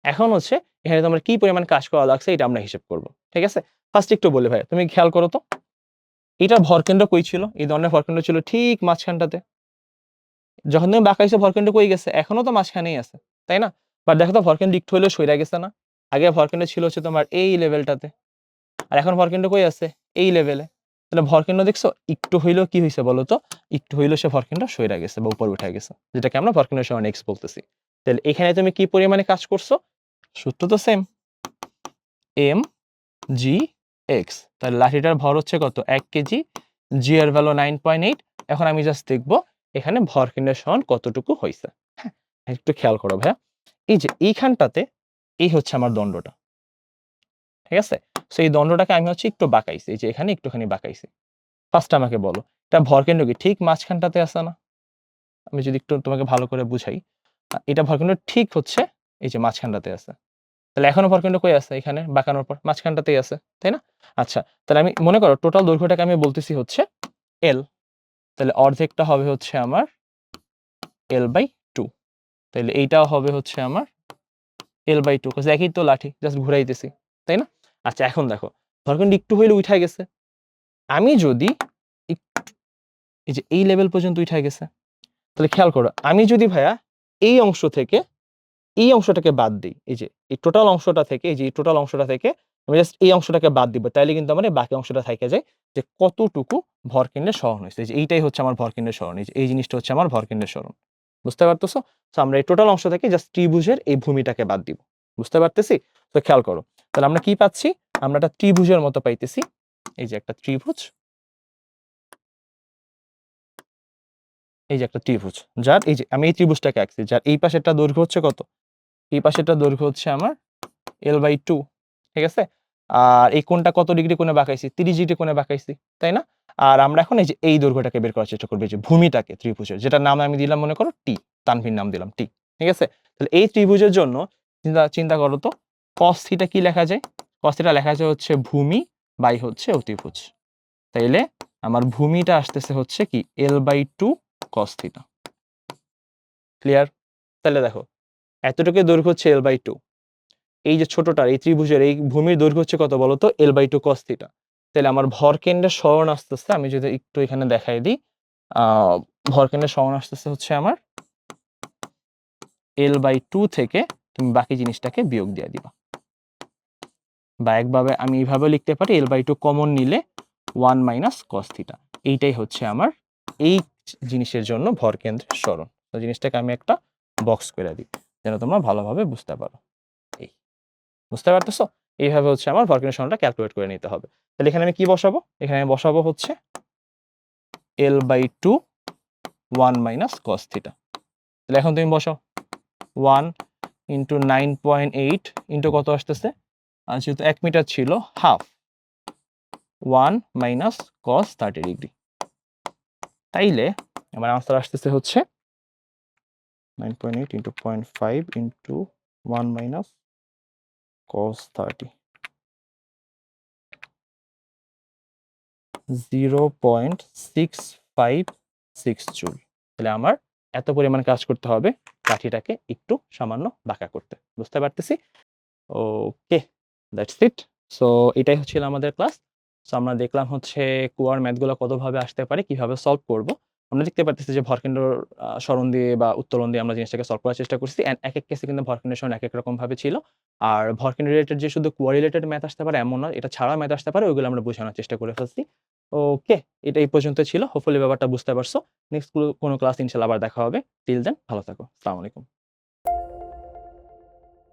এখন হচ্ছে এখানে তোমার কি পরিমাণ কাজ করা লাগছে এটা আমরা হিসাব করব। ঠিক আছে? ফার্স্ট একটু বলি ভাই, তুমি খেয়াল করো তো, এটার ভরকেন্দ্র কই ছিল? এই দণ্ডের ভরকেন্দ্র ছিল ঠিক মাঝখানটাতে। যখন তুমি বাঁকাইছো ভরকেন্দ্র কই গেছে? এখনো তো মাঝখানেই আছে, তাই না? বাট দেখো তো ভরকেন্দ্র একটু হইলেও সইরা গেছে না? আগে ভরকেন্দ্র ছিল হচ্ছে তোমার এই লেভেলটাতে, আর এখন ভরকেন্দ্র কই আছে? এই লেভেলে। তাহলে ভরকেন্দ্র দেখছো একটু হইলেও কি হইছে বলো তো? একটু হইলেও সে ভরকেন্দ্র সইরা গেছে বা উপরে উঠে গেছে, যেটাকে আমরা ভরকেন্দ্রের সমান x বলতেছি। তাহলে এখানে তুমি কি পরিমাণে কাজ করছো? সূত্র তো সেম, mg(x). তাহলে লাঠিটার ভর হচ্ছে কত? 1 কেজি, g এর ভ্যালু 9.8। এখন আমি জাস্ট দেখব এখানে ভরকেন্দ্রের সমান কতটুকু হইছে। হ্যাঁ, একটু খেয়াল করো ভাইয়া, এই যে এইখানটাতে এই হচ্ছে আমার দণ্ডটা। ঠিক আছে? সো এই দণ্ডটাকে আমি হচ্ছে একটু বাঁকাইছি, এই যে এখানে একটুখানি বাঁকাইছি। ফার্স্ট আমাকে বলো, এটা ভরকেন্দ্র কি ঠিক মাঝখানটাতে আছে না? আমি যদি একটু তোমাকে ভালো করে বুঝাই, এটা ভরকেন্দ্র ঠিক হচ্ছে এই যে মাঝখানটাতে আছে। তাহলে এখনো ভরকেন্দ্র কই আছে? এখানে বাঁকানোর পর মাঝখানটাতেই আছে, তাই না? আচ্ছা, তাহলে আমি মনে করো টোটাল দৈর্ঘ্যটাকে আমি বলতেছি হচ্ছে L। তাহলে অর্ধেকটা হবে হচ্ছে আমার L/2। তাহলে এইটাও হবে হচ্ছে আমার L/2, কজ একই তো লাঠি, জাস্ট ঘুরাইতেছি, তাই না? আচ্ছা, এখন দেখো ভরকেন্দ্র একটু হইলে উঠা গেছে। আমি যদি এই যে এই লেভেল পর্যন্ত উঠা গেছে, তাহলে খেয়াল করো, আমি যদি ভাইয়া এই অংশ থেকে এই অংশটাকে বাদ দিই, এই যে এই টোটাল অংশটা থেকে, এই যে টোটাল অংশটা থেকে আমি জাস্ট এই অংশটাকে বাদ দিব, তাইলে কিন্তু আমার বাকি অংশটা থাইকা যায় যে কতটুকু ভরকেন্দ্রের সরণ হইছে। এই যে এইটাই হচ্ছে আমার ভরকেন্দ্রের সরণ, এই যে এই জিনিসটা হচ্ছে আমার ভরকেন্দ্রের সরণ। বুঝতে পারতেছো? সো আমরা এই টোটাল অংশ থেকে জাস্ট ত্রিভুজের এই ভূমিটাকে বাদ দিব। বুঝতে পারতেছি? তো খেয়াল করো, তাহলে আমরা কি পাচ্ছি? আমরা একটা ত্রিভুজের মতো পাইতেছি। এই যে একটা ত্রিভুজ, এই যে একটা ত্রিভুজ, যার এই যে আমি এই ত্রিভুজটাকে আঁকছি, যার এই পাশেরটা দৈর্ঘ্য হচ্ছে কত? এই পাশেরটা দৈর্ঘ্য হচ্ছে আমার L/2। ঠিক আছে? আর এই কোণটা কত ডিগ্রি কোণে বাঁকাইছি? 30 ডিগ্রি কোণে বাঁকাইছি, তাই না? আর আমরা এখন এই যে এই দৈর্ঘ্যটাকে বের করার চেষ্টা করব, এই যে ভূমিটাকে ত্রিভুজের, যেটার নাম আমি দিলাম মনে করো টি, তানভীর নাম দিলাম টি। ঠিক আছে? তাহলে এই ত্রিভুজের জন্য চিন্তা করো তো, cos θ কি লেখা যায়? cos θ লেখা যায় হচ্ছে ভূমি বাই হচ্ছে অতিভুজ। তাইলে আমার ভূমিটা আসতেছে হচ্ছে কি L/2 cos θ। ক্লিয়ার? তাহলে দেখো এতটুকু দৈর্ঘ্য হচ্ছে L/2। এই যে ছোটটার এই ত্রিভুজের এই ভূমির দৈর্ঘ্য হচ্ছে কত বলতো? L/2 cos θ। তাহলে আমার ভরকেন্দ্রের সরণ আসতেছে, আমি যদি একটু এখানে দেখাই দিই, ভরকেন্দ্রের সরণ আসতেছে হচ্ছে আমার L/2 থেকে তুমি বাকি জিনিসটাকে বিয়োগ দিয়ে দিবা, বা একভাবে আমি এইভাবে লিখতে পারি, L/2 কমন নিলে 1 মাইনাস cos θ। এইটাই হচ্ছে আমার এই জিনিসের জন্য ভরকেন্দ্রের সরণ। তো জিনিসটাকে আমি একটা বক্স করে দিই যেন তোমরা ভালোভাবে বুঝতে পারো। এই বুঝতে পারতেছো? এইভাবে হচ্ছে আমার ভরকেন্দ্রের সরণটা ক্যালকুলেট করে নিতে হবে। তাহলে এখানে আমি কি বসাবো? এখানে আমি বসাবো হচ্ছে L/2 1 মাইনাস cos θ। তাহলে এখন তুমি বসাও, 1 ইন্টু 9.8 ইন্টু কত আসতেছে? যেহেতু 1 মিটার ছিল, হাফ 1 মাইনাস cos 30 ডিগ্রি। তাইলে আমার আনসার আসতেছে হচ্ছে 9.8 into 0.5 into 1 minus cos 30 0.656 joule. তাহলে আমার এত পরিমাণ কাজ করতে হবে কাঠিটাকে একটু সামান্য বাঁকা করতে। বুঝতে পারতেছি? ওকে, দ্যাটস ইট। সো এটাই হচ্ছিল আমাদের ক্লাস। সো আমরা দেখলাম হচ্ছে কুয়ার ম্যাথগুলো কতভাবে আসতে পারে, কিভাবে সলভ করব। আমরা দেখতে পারতেছি যে ভরকেন্দ্রর সরণ দিয়ে বা উত্তোলন দিয়ে আমরা জিনিসটাকে সলভ করার চেষ্টা করছি। অ্যান্ড একেক কেসে কিন্তু ভরকেন্দ্রের সরণ একেক রকম ভাবে ছিল। আর ভরকেন্দ্র রিলেটেড যে শুধু কুয়া রিলেটেড ম্যাথ আসতে পারে এমন না, এটা ছাড়াও ম্যাথ আসতে পারে, ওইগুলো আমরা বোঝানোর চেষ্টা করে ফেলছি। ওকে, এটা এই পর্যন্ত ছিল। হোপফুলি ব্যাপারটা বুঝতে পারছো। নেক্সট কোনো ক্লাস ইনশাআল্লাহ আবার দেখা হবে। টিল দেন ভালো থাকো। আসসালামু আলাইকুম।